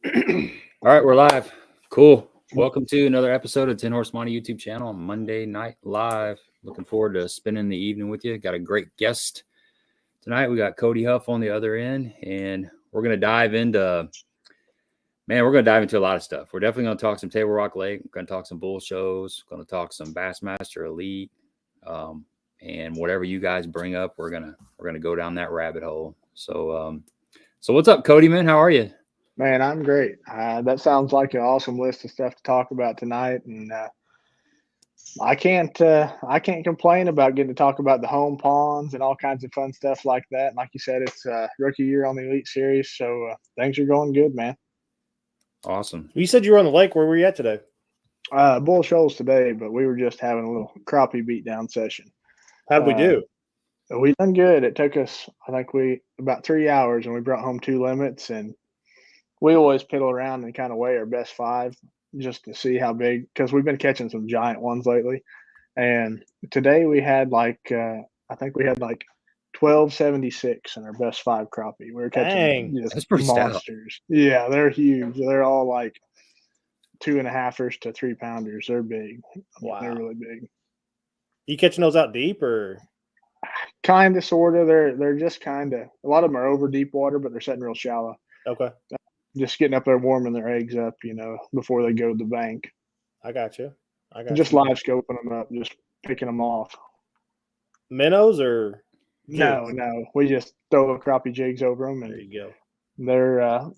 All right, we're live. Cool. Welcome to another episode of 10 Horse Money YouTube channel on Monday Night Live. Looking forward to spending the evening with you. Got a great guest tonight. We got Cody Huff on the other end, and we're going to dive into, a lot of stuff. We're definitely going to talk some Table Rock Lake. We're going to talk some Bull Shoals. Going to talk some Bassmaster Elite, and whatever you guys bring up, we're gonna go down that rabbit hole. So what's up, Cody, man? How are you? Man, I'm great. That sounds like an awesome list of stuff to talk about tonight, and I can't complain about getting to talk about the home ponds and all kinds of fun stuff like that. And like you said, it's rookie year on the Elite Series, so things are going good, man. Awesome. You said you were on the lake. Where were you at today? Bull Shoals today, but we were just having a little crappie beatdown session. How did we do? We done good. It took us, I think, about 3 hours, and we brought home 2 limits. And we always piddle around and kind of weigh our best 5 just to see how big, because we've been catching some giant ones lately. And today we had I think we had 1276 in our best 5 crappie. We were catching that's pretty monsters. Stout. Yeah, they're huge. They're all like 2.5ers to 3 pounders. They're big. Wow, they're really big. You catching those out deep or? Kind of, sort of. They're just kind of. A lot of them are over deep water, but they're setting real shallow. Okay. Just getting up there, warming their eggs up, before they go to the bank. I got you. Just live scoping them up, just picking them off. Minnows or? No. We just throw the crappie jigs over them, and there you go.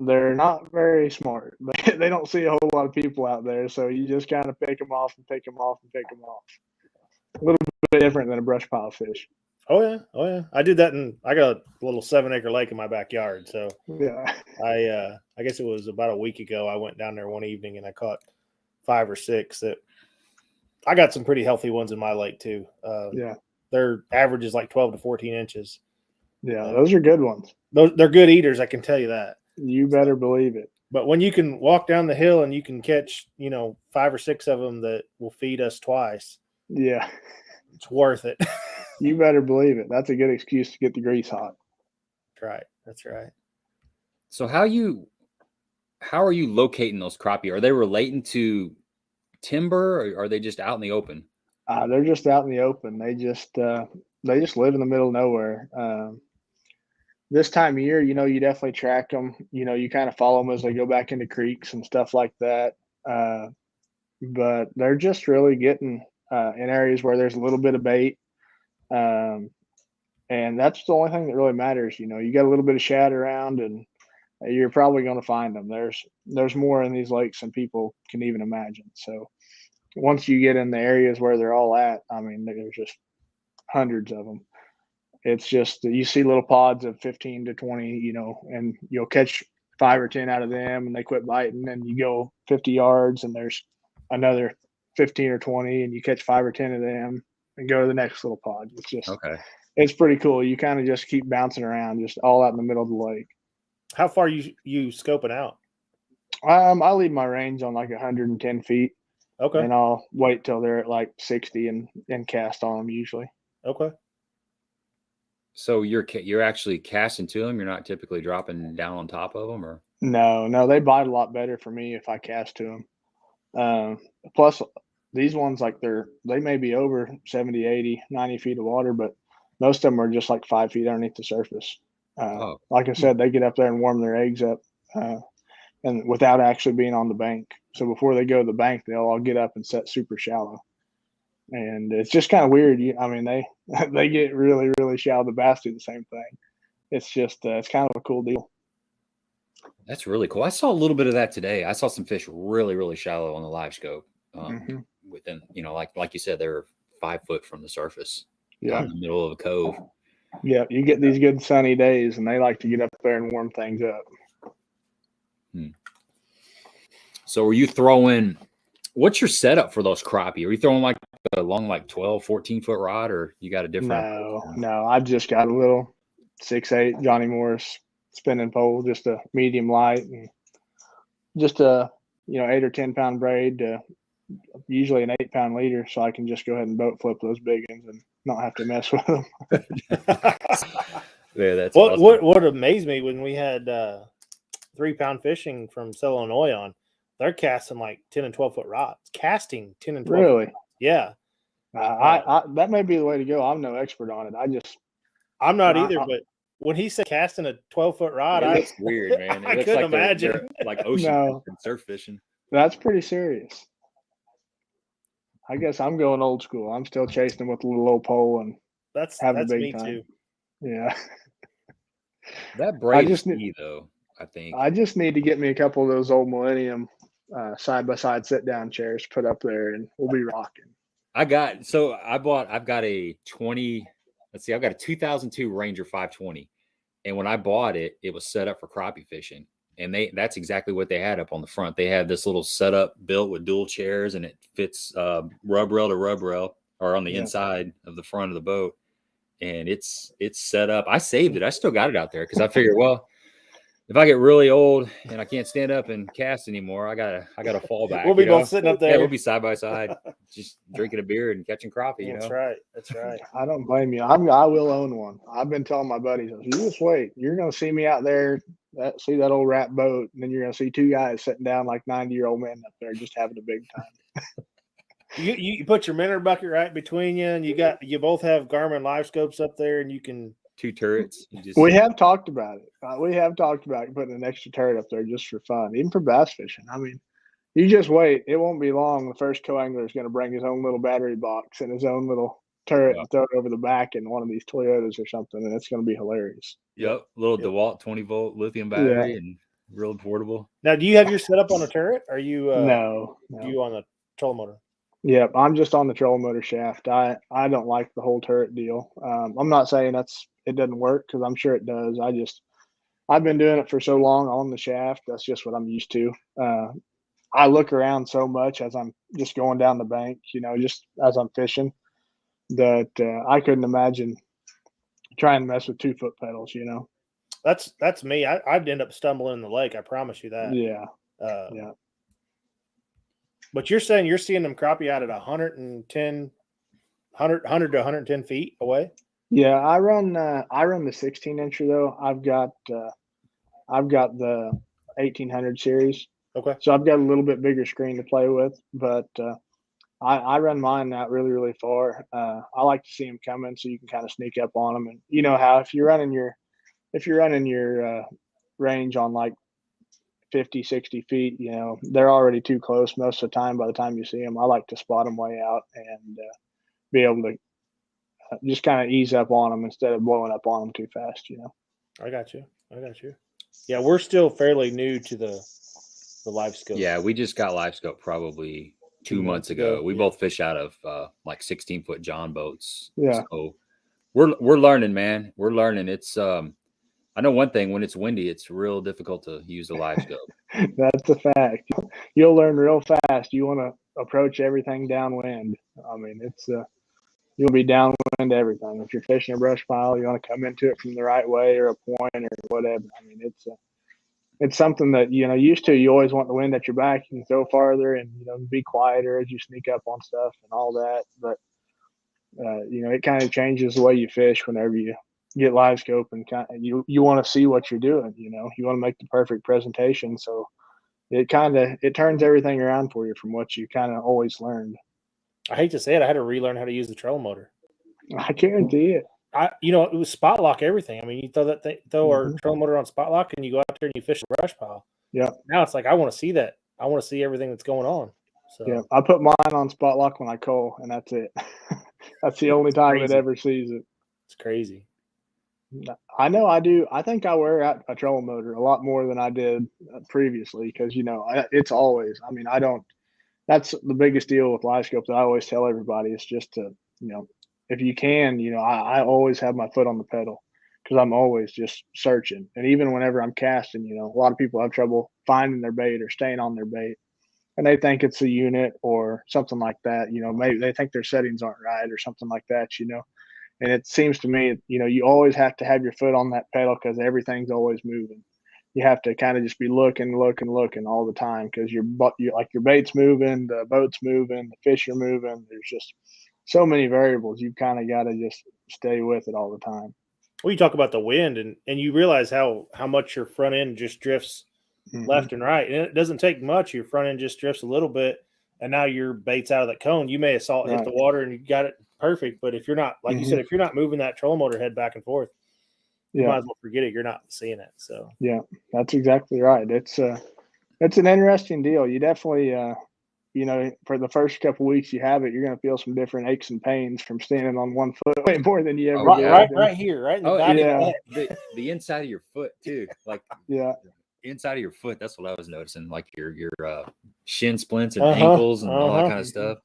They're not very smart. They don't see a whole lot of people out there, so you just kind of pick them off and pick them off and pick them off. A little bit different than a brush pile fish. Oh yeah. I did that, I got a little 7-acre lake in my backyard. So yeah, I guess it was about a week ago. I went down there one evening and I caught 5 or 6. That I got some pretty healthy ones in my lake too. Yeah, their average is like 12 to 14 inches. Yeah, those are good ones. They're good eaters, I can tell you that. You better believe it. But when you can walk down the hill and you can catch, 5 or 6 of them that will feed us twice. Yeah. It's worth it. You better believe it. That's a good excuse to get the grease hot. That's right. So how are you locating those crappie? Are they relating to timber, or are they just out in the open? They're just out in the open. They just live in the middle of nowhere. This time of year, you definitely track them. You kind of follow them as they go back into creeks and stuff like that. But they're just really getting in areas where there's a little bit of bait. And that's the only thing that really matters. You got a little bit of shad around, and you're probably going to find them. There's more in these lakes than people can even imagine. So once you get in the areas where they're all at, I mean, there's just hundreds of them. It's just, you see little pods of 15 to 20, and you'll catch 5 or 10 out of them, and they quit biting, and you go 50 yards and there's another 15 or 20, and you catch 5 or 10 of them and go to the next little pod. It's just, okay. It's pretty cool. You kind of just keep bouncing around, just all out in the middle of the lake. How far you scoping out? I leave my range on like 110 feet. Okay. And I'll wait till they're at like 60 and cast on them usually. Okay. So you're actually casting to them. You're not typically dropping down on top of them, or? No, they bite a lot better for me if I cast to them. Plus these ones, like they may be over 70, 80, 90 feet of water, but most of them are just like 5 feet underneath the surface. Like I said, they get up there and warm their eggs up, and without actually being on the bank. So before they go to the bank, they'll all get up and set super shallow. And it's just kind of weird. They get really, really shallow. The bass do the same thing. It's just, it's kind of a cool deal. That's really cool. I saw a little bit of that today. I saw some fish really, really shallow on the LiveScope. Within, like you said, they're 5 foot from the surface. Yeah, in the middle of a cove. Yeah, you get these good sunny days, and they like to get up there and warm things up. So, are you throwing? What's your setup for those crappie? Are you throwing like a long, 12, 14-foot rod, or you got a different? No. I've just got a little 6'8" Johnny Morris spinning pole, just a medium light, and just a 8 or 10 pound braid. Usually an 8-pound leader, so I can just go ahead and boat flip those big ones and not have to mess with them. Yeah, that's what amazed me when we had 3-pound fishing from Southern Illinois on. They're casting like 10 and 12 foot rods. Casting 10 and 12. Really? Yeah. I that may be the way to go. I'm no expert on it. I'm not either, but when he said casting a 12-foot rod, it looks weird, man. I couldn't imagine. They're like ocean surf fishing. That's pretty serious. I guess I'm going old school. I'm still chasing them with a little old pole and that's having a big me time. too. Yeah. That braves me though. I think I just need to get me a couple of those old Millennium side-by-side sit-down chairs put up there, and we'll be rocking. I've got a 2002 Ranger 520, and when I bought it, it was set up for crappie fishing, and that's exactly what they had up on the front. They had this little setup built with dual chairs, and it fits rub rail to rub rail, or on the inside of the front of the boat, and it's set up. I saved it. I still got it out there because I figured, well, if I get really old and I can't stand up and cast anymore, I gotta fall back. We'll be both sitting up there. Yeah, we'll be side by side, just drinking a beer and catching crappie. That's right. That's right. I don't blame you. I will own one. I've been telling my buddies, you just wait. You're gonna see me out there, see that old rat boat, and then you're gonna see two guys sitting down like 90-year-old men up there just having a big time. You put your minnow bucket right between you, and you both have Garmin LiveScopes up there, and you can. 2 turrets. We have talked about it. We have talked about putting an extra turret up there just for fun, even for bass fishing. I mean, you just wait. It won't be long. The first co-angler is going to bring his own little battery box and his own little turret and throw it over the back in one of these Toyotas or something, and it's going to be hilarious. Yep, little DeWalt 20-volt lithium battery and real portable. Now, do you have your setup on a turret? Or are you no. You on the trolling motor? Yep, I'm just on the trolling motor shaft. I don't like the whole turret deal. I'm not saying it doesn't work, because I'm sure it does. I've been doing it for so long on the shaft. That's just what I'm used to. I look around so much as I'm just going down the bank, just as I'm fishing, that I couldn't imagine trying to mess with 2-foot pedals. That's me. I'd end up stumbling in the lake. I promise you that. Yeah. Yeah. But you're saying you're seeing them crappie out at 100 to 110 feet away? Yeah, I run the 16-incher though. I've got the 1800 series. Okay. So I've got a little bit bigger screen to play with, but I run mine out really, really far. I like to see them coming so you can kind of sneak up on them. And you know how if you're running your range on like 50, 60 feet, they're already too close most of the time. By the time you see them, I like to spot them way out and be able to just kind of ease up on them instead of blowing up on them too fast. I got you. Yeah, we're still fairly new to the LiveScope. Yeah, we just got LiveScope probably 2 months ago. We both fish out of like 16-foot John boats. Yeah. So we're learning, man. We're learning. It's I know one thing: when it's windy, it's real difficult to use the LiveScope. That's a fact. You'll learn real fast. You want to approach everything downwind. I mean, you'll be downwind to everything. If you're fishing a brush pile, you want to come into it from the right way or a point or whatever. I mean, it's something that used to. You always want the wind at your back. You can throw farther and be quieter as you sneak up on stuff and all that. But it kind of changes the way you fish whenever you get LiveScope, and you want to see what you're doing. You want to make the perfect presentation. So it turns everything around for you from what you kind of always learned. I hate to say it, I had to relearn how to use the trolling motor. I guarantee it. It was spot lock everything. I mean, you throw our trolling motor on spot lock, and you go out there and you fish a brush pile. Yeah. Now it's like I want to see that. I want to see everything that's going on. So yeah, I put mine on spot lock when I cull, and that's it. That's the only time it ever sees it. It's crazy. I know I do. I think I wear out a trolling motor a lot more than I did previously, because it's always. I mean, I don't. That's the biggest deal with LiveScope that I always tell everybody. It's just to if you can, I always have my foot on the pedal, because I'm always just searching. And even whenever I'm casting, a lot of people have trouble finding their bait or staying on their bait, and they think it's a unit or something like that. Maybe they think their settings aren't right or something like that. And it seems to me, you always have to have your foot on that pedal, because everything's always moving. You have to kind of just be looking all the time, because your bait's moving, the boat's moving, the fish are moving. There's just so many variables. You kind of got to just stay with it all the time. Well, you talk about the wind, and you realize how much your front end just drifts left and right. And it doesn't take much. Your front end just drifts a little bit, and now your bait's out of the cone. You may have saw it hit the water and you got it perfect, but if you're not, like you said, if you're not moving that trolling motor head back and forth, you might as well forget it. You're not seeing it. So yeah, that's exactly right. It's an interesting deal. You definitely you know, for the first couple of weeks you have it, you're going to feel some different aches and pains from standing on one foot way more than you ever right here, right in the back of the inside of your foot too, like inside of your foot. That's what I was noticing, like your shin splints and ankles and all that kind of stuff.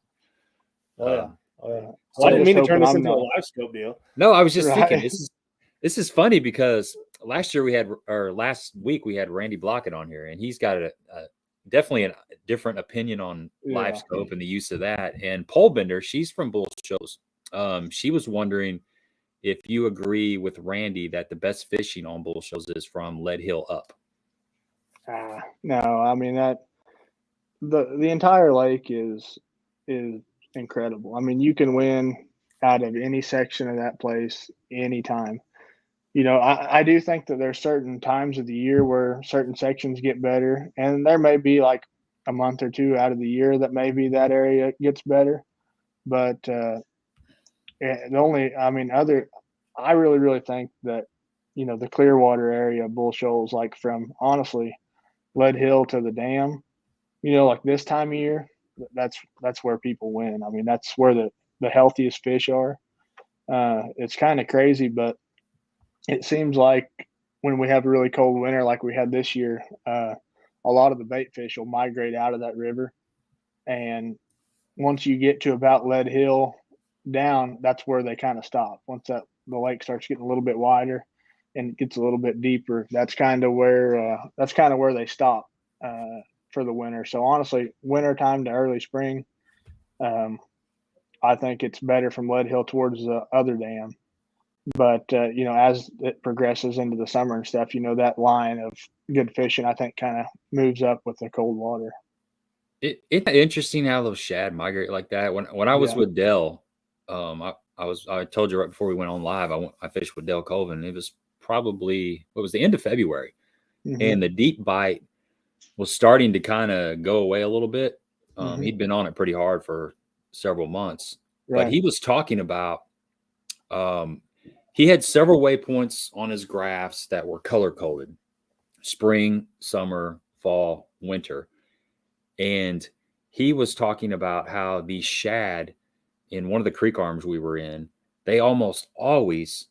Well, I didn't mean to turn this into a live scope deal. No, I was just thinking this is funny because last week we had Randy Blockett on here, and he's got definitely a different opinion on LiveScope and the use of that. And Pole Bender, she's from Bull Shoals. She was wondering if you agree with Randy that the best fishing on Bull Shoals is from Lead Hill up. No, I mean that the entire lake is incredible. I mean, you can win out of any section of that place anytime. You know, I do think that there's certain times of the year where certain sections get better, and there may be like a month or two out of the year that maybe that area gets better. But I really think that, you know, the Clearwater area of Bull Shoals, like from honestly Lead Hill to the dam, you know, like this time of year, that's where people win. I mean, that's where the healthiest fish are. It's kind of crazy, but it seems like when we have a really cold winter like we had this year, a lot of the bait fish will migrate out of that river. And once you get to about Lead Hill down, that's where they kind of stop. Once the lake starts getting a little bit wider and it gets a little bit deeper, that's kind of where they stop for the winter. So honestly, wintertime to early spring, I think it's better from Lead Hill towards the other dam. But, you know, as it progresses into the summer and stuff, you know, that line of good fishing, I think, kind of moves up with the cold water. It's interesting how those shad migrate like that. When I was with Dell, I told you right before we went on live, I fished with Dell Colvin. It was probably, it was the end of February, and the deep bite was starting to kind of go away a little bit. He'd been on it pretty hard for several months, but he was talking about, he had several waypoints on his graphs that were color coded: spring, summer, fall, winter. And he was talking about how these shad in one of the creek arms we were in, they almost always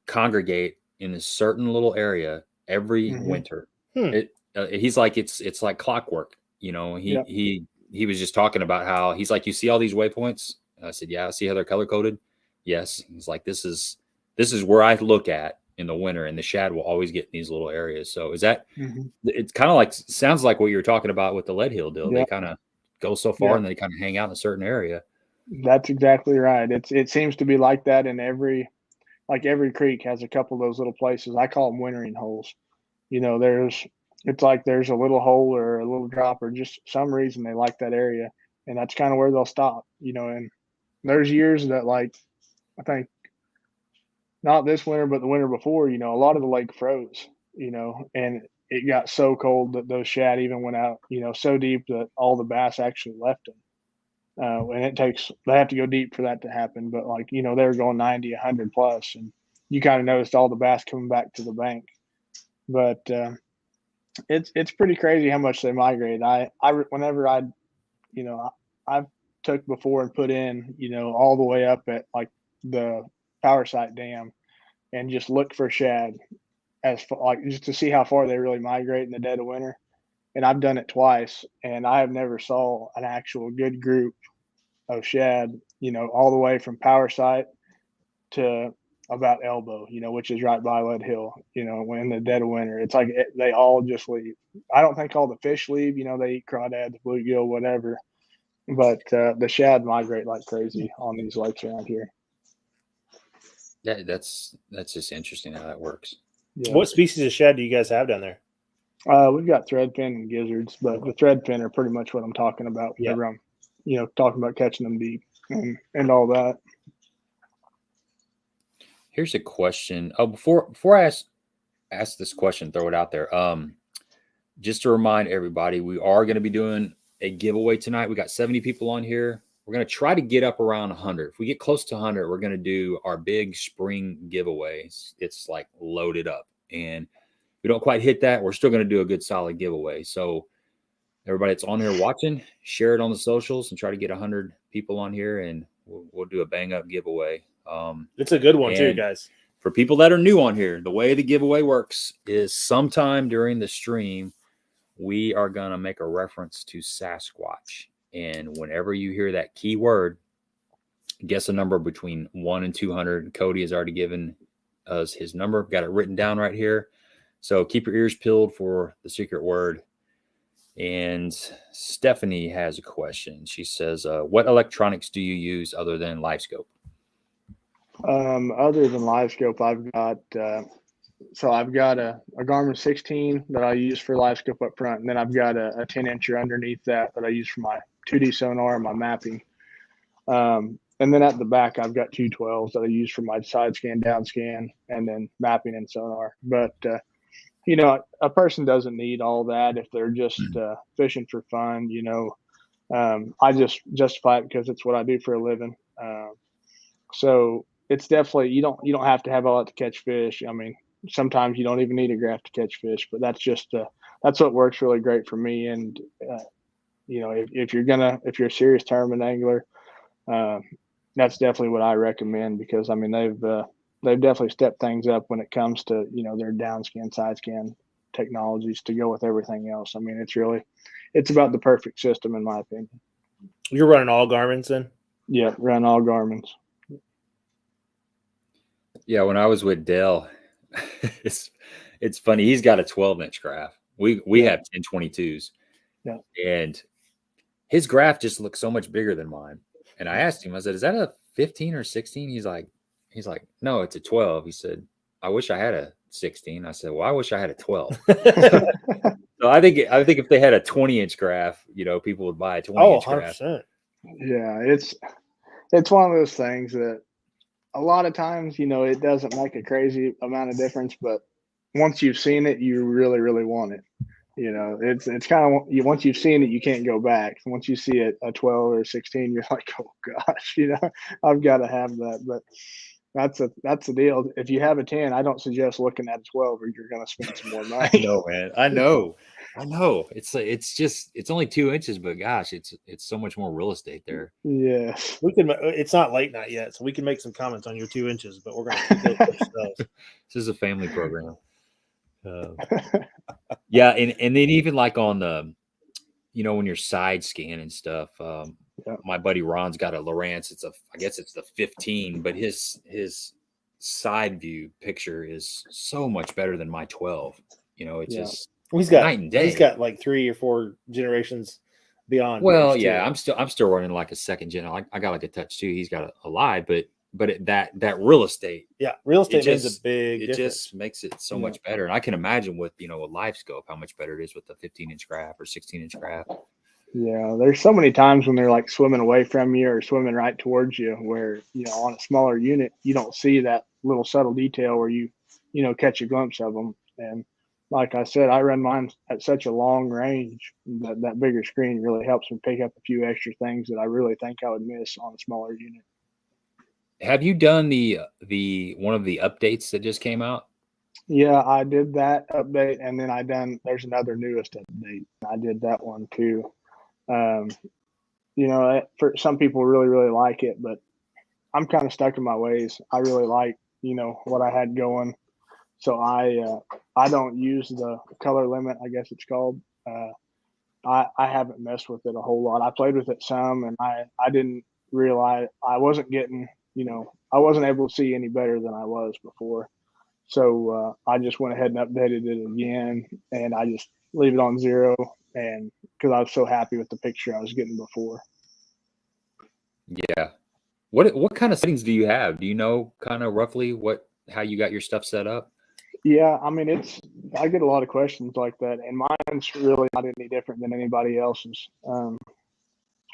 congregate in a certain little area every winter. He's like, it's like clockwork, you know. He was just talking about how he's like, you see all these waypoints? And I said, yeah, I see how they're color coded. Yes. He's like, this is where I look at in the winter, and the shad will always get in these little areas. So is that, it's kind of like, sounds like what you're talking about with the Lead Hill deal. They kind of go so far and they kind of hang out in a certain area. That's exactly right. It seems to be like that in every creek has a couple of those little places. I call them wintering holes. You know, it's like there's a little hole or a little drop, or just some reason they like that area, and that's kind of where they'll stop, you know. And there's years that, like, I think not this winter, but the winter before, you know, a lot of the lake froze, you know, and it got so cold that those shad even went out, you know, so deep that all the bass actually left them. And they have to go deep for that to happen. But, like, you know, they were going 90, 100 plus, and you kind of noticed all the bass coming back to the bank. But it's pretty crazy how much they migrate. Whenever I've took before and put in, you know, all the way up at like the Power Site Dam and just look for shad just to see how far they really migrate in the dead of winter. And I've done it twice, and I have never saw an actual good group of shad, you know, all the way from Power Site to about Elbow, you know, which is right by Lead Hill, you know, when in the dead of winter. It's like they all just leave. I don't think all the fish leave, you know, they eat crawdads, bluegill, whatever. But the shad migrate like crazy on these lakes around here. Yeah, that's just interesting how that works. Yeah. What species of shad do you guys have down there? We've got threadfin and gizzards, but the threadfin are pretty much what I'm talking about whenever I'm, you know, talking about catching them deep and all that. Here's a question. Oh, before I ask this question, throw it out there. just to remind everybody, we are going to be doing a giveaway tonight. We got 70 people on here. We're going to try to get up around 100. If we get close to 100, we're going to do our big spring giveaways. It's like loaded up. And if we don't quite hit that, we're still going to do a good solid giveaway. So everybody that's on here watching, share it on the socials and try to get 100 people on here, and we'll do a bang up giveaway. It's a good one too, guys. For people that are new on here, the way the giveaway works is sometime during the stream, we are going to make a reference to Sasquatch. And whenever you hear that keyword, guess a number between 1 and 200. Cody has already given us his number. Got it written down right here. So keep your ears peeled for the secret word. And Stephanie has a question. She says, what electronics do you use other than LiveScope? Other than LiveScope, I've got a Garmin 16 that I use for LiveScope up front, and then I've got a 10-incher underneath that I use for my 2D sonar and my mapping. And then at the back, I've got 2 12s that I use for my side scan, down scan, and then mapping and sonar. But you know, a person doesn't need all that if they're just fishing for fun. You know, I just justify it because it's what I do for a living. So it's definitely you don't have to have all that to catch fish. I mean, sometimes you don't even need a graph to catch fish, but that's just that's what works really great for me. And you know, if you're a serious tournament angler, that's definitely what I recommend, because I mean they've definitely stepped things up when it comes to, you know, their down scan, side scan technologies to go with everything else. I mean, it's about the perfect system in my opinion. You're running all Garmin's then? Yeah, run all Garmin's. Yeah, when I was with Dell, it's funny. He's got a 12-inch graph. We have 1022s. Yeah. And his graph just looks so much bigger than mine. And I asked him, I said, is that a 15 or 16? He's like, no, it's a 12. He said, I wish I had a 16. I said, well, I wish I had a 12. So I think if they had a 20-inch graph, you know, people would buy a 20-inch graph. 100%. Yeah, it's one of those things that a lot of times, you know, it doesn't make a crazy amount of difference, but once you've seen it, you really, really want it. You know, it's kind of, once you've seen it, you can't go back. Once you see it, a 12 or 16, you're like, oh gosh, you know, I've got to have that. But that's the deal. If you have a 10, I don't suggest looking at a 12 or you're going to spend some more money. I know, man. I know. It's only 2 inches, but gosh, it's so much more real estate there. Yeah. It's not late night yet, so we can make some comments on your 2 inches, but we're going to keep those ourselves. This is a family program. Yeah, and then even like on the, you know, when you're side scanning stuff, my buddy Ron's got a Lowrance. I guess it's the 15, but his side view picture is so much better than my 12. You know, it's just night and day. He's got like 3 or 4 generations beyond. Well, yeah, I'm still running like a second gen. I got like a Touch 2. He's got a Live, but that real estate, real estate makes a big difference. Just makes it so much better. And I can imagine with, you know, a LiveScope how much better it is with the 15-inch graph or 16-inch graph. Yeah, there's so many times when they're like swimming away from you or swimming right towards you, where, you know, on a smaller unit you don't see that little subtle detail where you know, catch a glimpse of them. And like I said, I run mine at such a long range that bigger screen really helps me pick up a few extra things that I really think I would miss on a smaller unit. Have you done the one of the updates that just came out? Yeah, I did that update, and then there's another newest update. I did that one too. You know, for some people really, really like it, but I'm kind of stuck in my ways. I really like, you know, what I had going. So I don't use the color limit, I guess it's called. I haven't messed with it a whole lot. I played with it some, and I didn't realize I wasn't getting, you know, I wasn't able to see any better than I was before. So I just went ahead and updated it again, and I just leave it on 0, and because I was so happy with the picture I was getting before. Yeah. What kind of settings do you have? Do you know kind of roughly how you got your stuff set up? Yeah, I mean, I get a lot of questions like that, and mine's really not any different than anybody else's.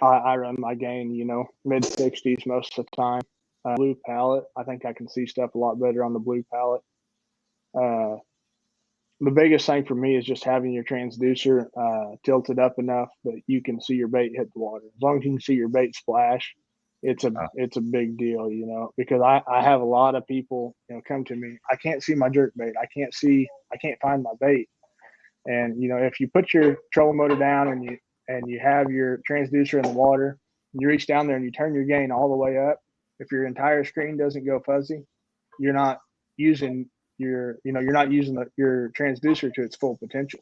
I run my gain, you know, mid-60s most of the time. Blue palette, I think I can see stuff a lot better on the blue palette. the biggest thing for me is just having your transducer tilted up enough that you can see your bait hit the water. As long as you can see your bait splash, it's a big deal, you know, because I have a lot of people, you know, come to me. I can't see my jerk bait. I can't find my bait. And, you know, if you put your trolling motor down and you have your transducer in the water, you reach down there and you turn your gain all the way up. If your entire screen doesn't go fuzzy, you're not using your transducer to its full potential.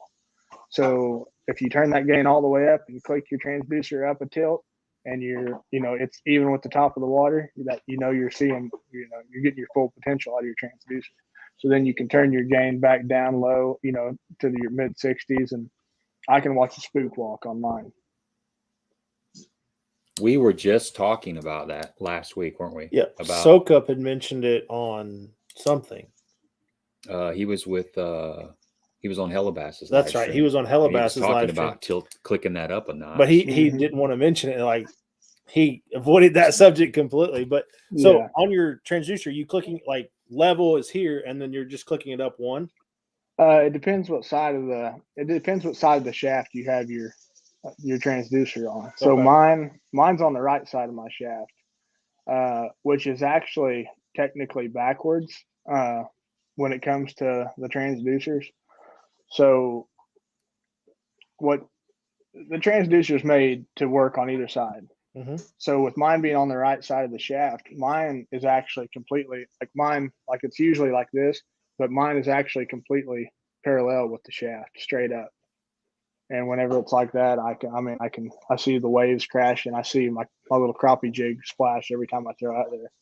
So if you turn that gain all the way up and click your transducer up a tilt, and it's even with the top of the water, that you're seeing, you're getting your full potential out of your transducer. So then you can turn your gain back down low, to your mid 60s, and I can watch a spook walk on mine. We were just talking about that last week, weren't we? Yeah. Soak Up had mentioned it on something. He was on Hellabass's. That's right. He was on Hellabass's talking about clicking that up a notch. But he didn't want to mention it. Like, he avoided that subject completely. But so on your transducer, you clicking like level is here, and then you're just clicking it up one. It depends what side of the shaft you have your transducer on. So mine's on the right side of my shaft, which is actually technically backwards when it comes to the transducers. So what the transducer is made to work on either side. Mm-hmm. So with mine being on the right side of the shaft, mine is actually completely like it's usually like this, but mine is actually completely parallel with the shaft, straight up. And whenever it's like that, I see the waves crashing. I see my little crappie jig splash every time I throw out there.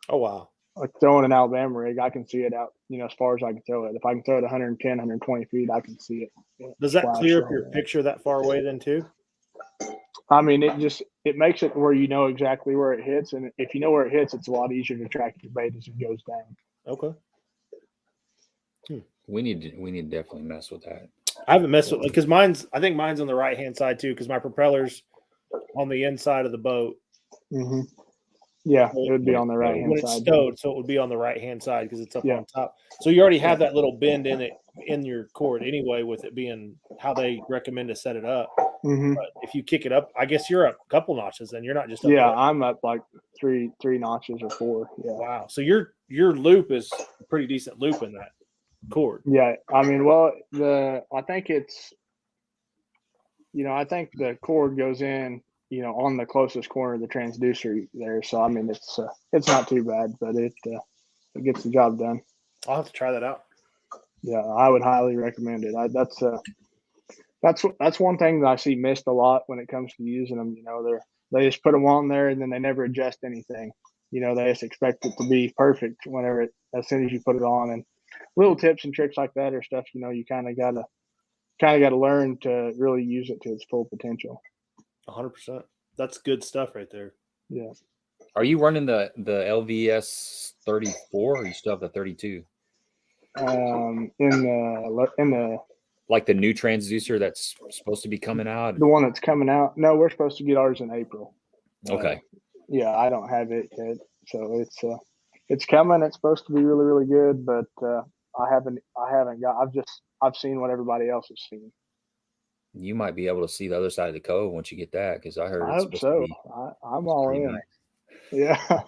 Oh, wow. Like throwing an Alabama rig, I can see it out, as far as I can throw it. If I can throw it 110, 120 feet, I can see it. Does that clear up your picture that far away then too? I mean, it makes it where you know exactly where it hits. And if you know where it hits, it's a lot easier to track your bait as it goes down. Okay. We need to definitely mess with that. I haven't messed with it because I think mine's on the right hand side too, because my propeller's on the inside of the boat. Mm-hmm. Yeah, it would be on the right hand side. When it's stowed, so it would be on the right hand side because it's up on top. So you already have that little bend in it in your cord anyway, with it being how they recommend to set it up. Mm-hmm. But if you kick it up, I guess you're up a couple notches, and you're not just up there. I'm up like three notches or 4. Yeah. Wow. So your loop is a pretty decent loop in that cord. Yeah, I mean, well, I think the cord goes in, on the closest corner of the transducer there. So I mean, it's not too bad, but it gets the job done. I'll have to try that out. Yeah, I would highly recommend it. That's one thing that I see missed a lot when it comes to using them. They just put them on there and then they never adjust anything. They just expect it to be perfect as soon as you put it on. And little tips and tricks like that are stuff you kind of gotta learn to really use it to its full potential. 100%. That's good stuff right there. Yeah. Are you running the LVS 34 or you still have the 32? In the like the new transducer that's supposed to be coming out? The one that's coming out? No, we're supposed to get ours in April. Okay. Yeah, I don't have it yet. So it's coming. It's supposed to be really, really good, but I haven't got. I've seen what everybody else has seen. You might be able to see the other side of the cove once you get that, because I heard. I hope so. I'm all in. Nice. Yeah.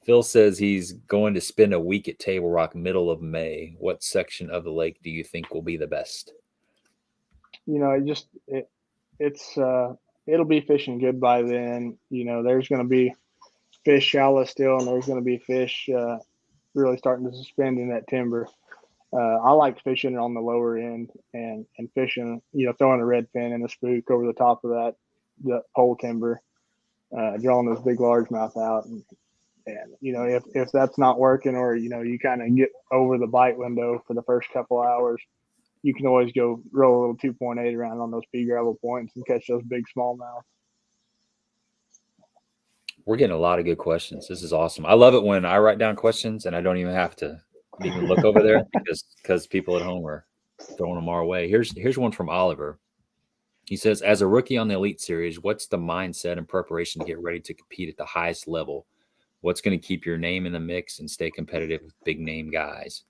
Phil says he's going to spend a week at Table Rock middle of May. What section of the lake do you think will be the best? It'll be fishing good by then. There's going to be fish shallow still, and there's going to be fish really starting to suspend in that timber. I like fishing on the lower end and fishing, throwing a red fin and a spook over the top of the pole timber, drawing those big largemouth out. And if that's not working, or, you kind of get over the bite window for the first couple hours, you can always go roll a little 2.8 around on those pea gravel points and catch those big smallmouth. We're getting a lot of good questions. This is awesome. I love it when I write down questions and I don't even have to even look over there because people at home are throwing them our way. Here's one from Oliver. He says, as a rookie on the Elite Series, what's the mindset and preparation to get ready to compete at the highest level? What's going to keep your name in the mix and stay competitive with big name guys?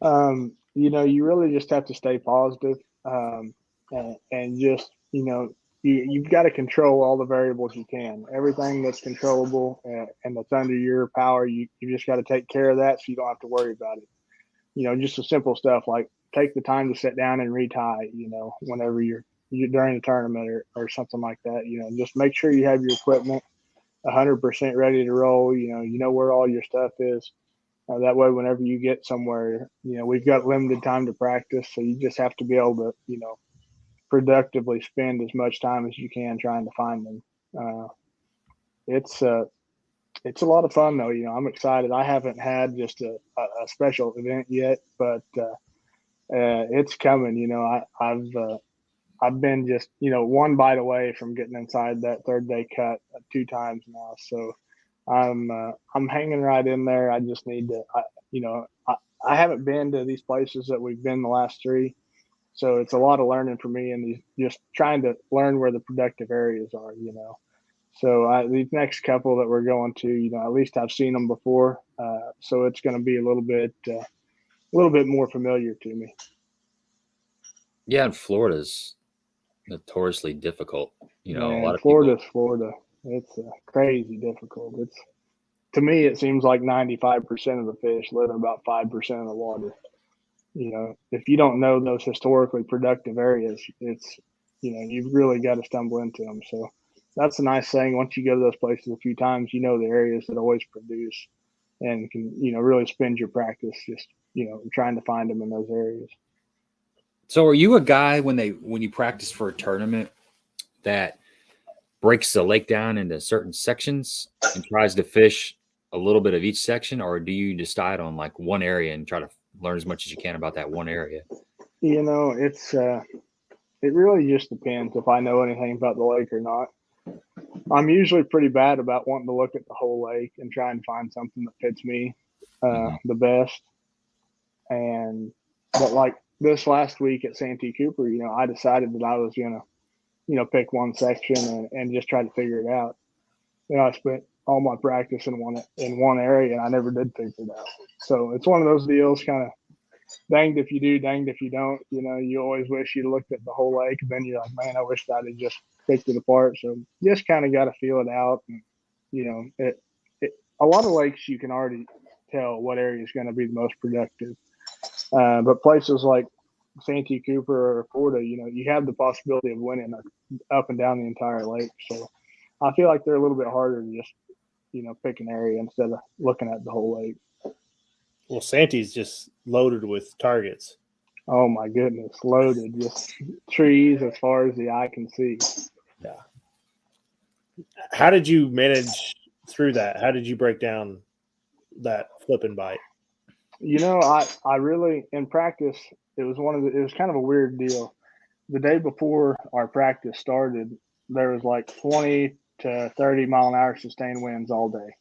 You know, you really just have to stay positive, and just, you know, you've got to control all the variables you can. Everything that's controllable and that's under your power, you just got to take care of that so you don't have to worry about it. You know, just the simple stuff like take the time to sit down and retie, you know, whenever you're during the tournament or something like that. You know, just make sure you have your equipment 100% ready to roll. You know where all your stuff is. That way, whenever you get somewhere, you know, we've got limited time to practice. So you just have to be able to, you know, productively spend as much time as you can trying to find them. Uh, it's it's a lot of fun though. You know, I'm excited. I haven't had just a special event yet, but it's coming. You know, I've been just, you know, one bite away from getting inside that third day cut 2 times now. So I'm hanging right in there. I just need to, you know, I haven't been to these places that we've been the last 3. So it's a lot of learning for me and just trying to learn where the productive areas are, you know. So these next couple that we're going to, you know, at least I've seen them before. So it's going to be a little bit more familiar to me. Yeah, and Florida's notoriously difficult. You know, Man, a lot of Florida. It's crazy difficult. To me, it seems like 95% of the fish live in about 5% of the water. You know, if you don't know those historically productive areas, it's, you know, you've really got to stumble into them. So that's a nice thing. Once you go to those places a few times, you know the areas that always produce and can, you know, really spend your practice just, you know, trying to find them in those areas. So are you a guy when you practice for a tournament that breaks the lake down into certain sections and tries to fish a little bit of each section, or do you decide on like one area and try to learn as much as you can about that one area? You know, it really just depends if I know anything about the lake or not. I'm usually pretty bad about wanting to look at the whole lake and try and find something that fits me the best. But like this last week at Santee Cooper, you know, I decided that I was gonna, you know, pick one section and just try to figure it out. You know, I spent all my practice in one area and I never did figure it out. So it's one of those deals, kind of danged if you do, danged if you don't. You know, you always wish you looked at the whole lake, and then you're like, man, I wish I'd have just picked it apart. So just kind of got to feel it out. And, you know, a lot of lakes you can already tell what area is going to be the most productive. But places like Santee Cooper or Florida, you know, you have the possibility of winning up and down the entire lake. So I feel like they're a little bit harder to just, you know, pick an area instead of looking at the whole lake. Well, Santee's just loaded with targets. Oh my goodness, loaded, just trees as far as the eye can see. Yeah. How did you manage through that? How did you break down that flip and bite? You know, I really, in practice, it was kind of a weird deal. The day before our practice started, there was like 20 to 30 mile an hour sustained winds all day.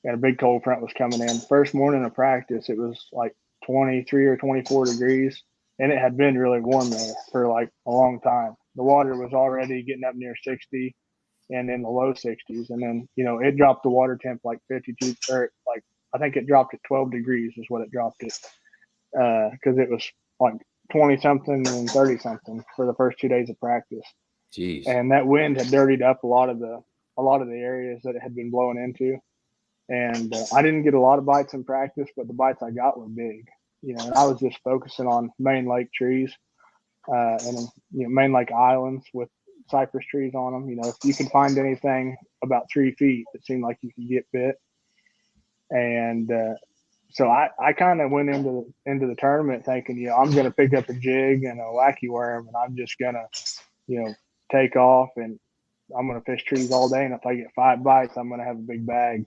And a big cold front was coming in. First morning of practice, it was like 23 or 24 degrees, and it had been really warm there for like a long time. The water was already getting up near 60 and in the low 60s. And then, you know, it dropped the water temp like 52, or like, I think it dropped at 12 degrees is what it dropped it. Because it was like 20 something and 30 something for the first 2 days of practice. Jeez. And that wind had dirtied up a lot of the areas that it had been blowing into. And I didn't get a lot of bites in practice, but the bites I got were big. You know, and I was just focusing on main lake trees and, you know, main lake islands with cypress trees on them. You know, if you could find anything about 3 feet, it seemed like you could get bit. And so I kind of went into the tournament thinking, you know, I'm going to pick up a jig and a wacky worm, and I'm just going to, you know, take off and I'm going to fish trees all day. And if I get 5 bites, I'm going to have a big bag.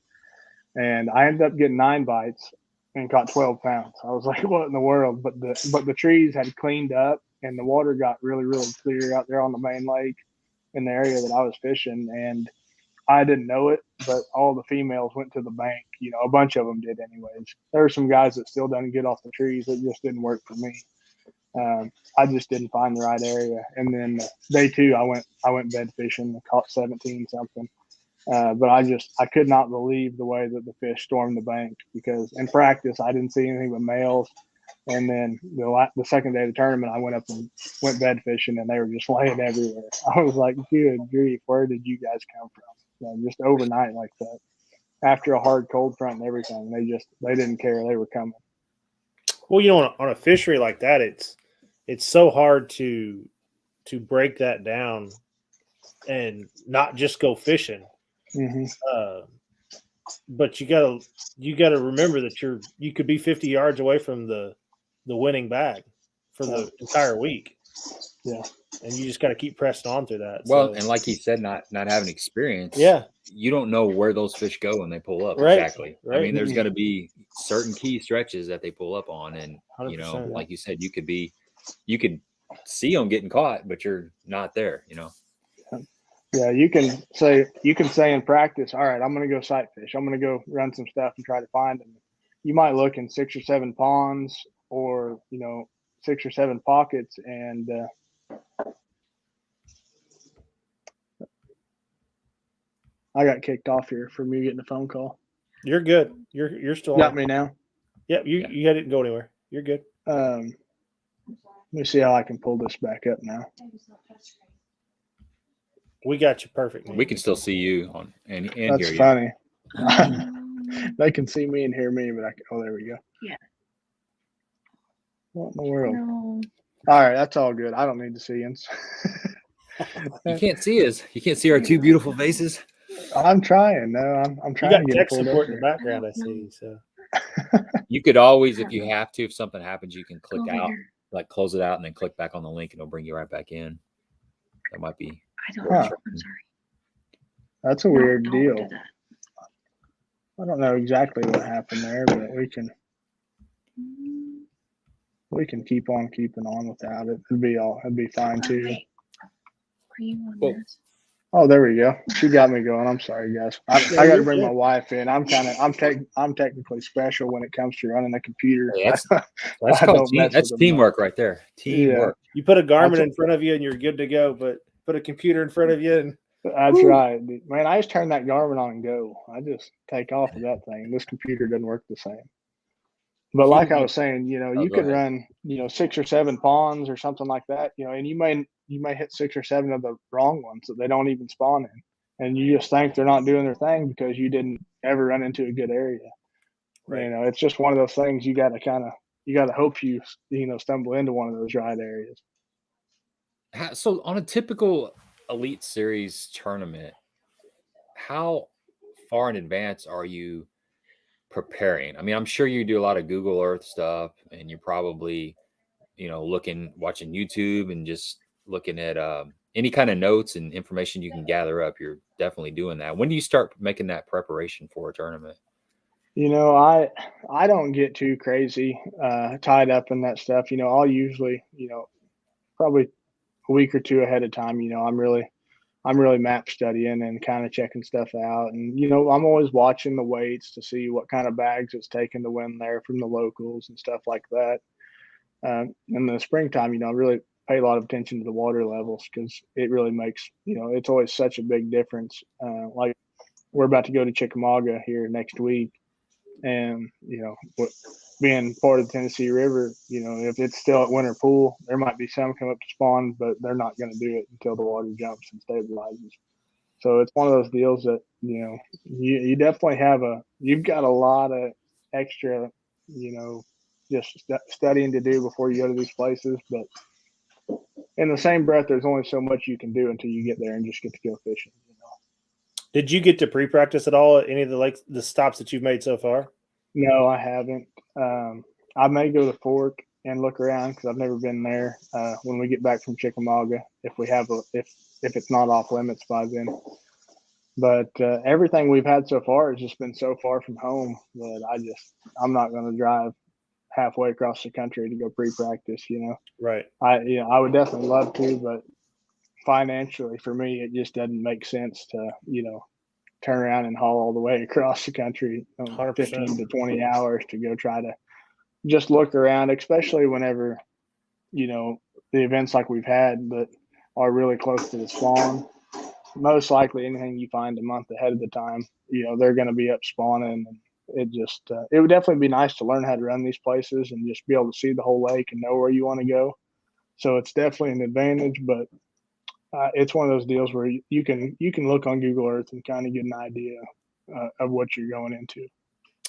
And I ended up getting 9 bites and caught 12 pounds. I was like, what in the world? But the trees had cleaned up and the water got really, really clear out there on the main lake in the area that I was fishing. And I didn't know it, but all the females went to the bank. You know, a bunch of them did anyways. There were some guys that still didn't get off the trees. It just didn't work for me. I just didn't find the right area. And then day 2, I went bed fishing and caught 17 something. But I could not believe the way that the fish stormed the bank, because in practice I didn't see anything but males. And then the second day of the tournament, I went up and went bed fishing, and they were just laying everywhere. I was like, good grief, where did you guys come from? Just overnight like that. After a hard cold front and everything, they didn't care. They were coming. Well, on a fishery like that, it's so hard to break that down and not just go fishing. Mm-hmm. But you gotta remember that you could be 50 yards away from the winning bag for the entire week. Yeah. And you just got to keep pressing on through that. Well, and like he said, not having experience. Yeah. You don't know where those fish go when they pull up. Right. Exactly. Right. I mean, there's going to be certain key stretches that they pull up on. And, 100%. like you said, you could see them getting caught, but you're not there, Yeah, you can say in practice, all right, I'm going to go sight fish. I'm going to go run some stuff and try to find them. You might look in 6 or 7 ponds or 6 or 7 pockets, and I got kicked off here from you getting a phone call. You're good. You're still got on. Me now. Yep, you didn't go anywhere. You're good. Let me see how I can pull this back up now. We got you perfect. Man. We can still see you on and That's hear funny. They can see me and hear me, but there we go. Yeah. What in the world? No. All right, that's all good. I don't need to see us. You can't see us. You can't see our two beautiful faces. I'm trying. No, I'm trying to get get tech support in the background. I see. So you could always, if you have to, if something happens, you can click Go out, here. like close it out, and then click back on the link, and it'll bring you right back in. That might be. I don't know. I'm sorry. That's a weird Don't deal. do that. I don't know exactly what happened there, but we can keep on keeping on without it. It'd be fine too. Wait. Are you on Well, this? Oh, there we go. She got me going. I'm sorry, guys. I got to bring my wife in. I'm technically special when it comes to running a computer. Hey, that's called that's teamwork right there. Teamwork. Yeah. you put a Garmin in front of you and you're good to go, but put a computer in front of you and That's right, man. I just turn that Garmin on and go. I just take off of that thing. This computer doesn't work the same. But like I was saying, you could run, 6 or 7 ponds or something like that, and you may hit 6 or 7 of the wrong ones that they don't even spawn in, and you just think they're not doing their thing because you didn't ever run into a good area. Right. It's just one of those things you got to hope you stumble into one of those right areas. So on a typical Elite Series tournament, how far in advance are you preparing? I mean, I'm sure you do a lot of Google Earth stuff, and you're probably, watching YouTube and just looking at any kind of notes and information you can gather up. You're definitely doing that. When do you start making that preparation for a tournament? I don't get too crazy tied up in that stuff. I'll usually, probably a week or two ahead of time, I'm really map studying and kind of checking stuff out. And, I'm always watching the weights to see what kind of bags it's taking to win there from the locals and stuff like that. In the springtime, I really pay a lot of attention to the water levels because it really makes, it's always such a big difference. Like we're about to go to Chickamauga here next week. And, being part of the Tennessee River, if it's still at winter pool, there might be some come up to spawn, but they're not going to do it until the water jumps and stabilizes. So it's one of those deals that, you definitely you've got a lot of extra, just studying to do before you go to these places. But in the same breath, there's only so much you can do until you get there and just get to go fishing. Did you get to pre-practice at all at any of the stops that you've made so far? No, I haven't. I may go to Fork and look around because I've never been there. When we get back from Chickamauga, if it's not off limits by then. But everything we've had so far has just been so far from home that I'm not going to drive halfway across the country to go pre-practice. Right. I would definitely love to, but financially for me, it just doesn't make sense to turn around and haul all the way across the country 15 to 20 hours to go try to just look around, especially whenever the events like we've had that are really close to the spawn. Most likely anything you find a month ahead of the time, they're going to be up spawning, it just it would definitely be nice to learn how to run these places and just be able to see the whole lake and know where you want to go. So it's definitely an advantage, but it's one of those deals where you can look on Google Earth and kind of get an idea of what you're going into.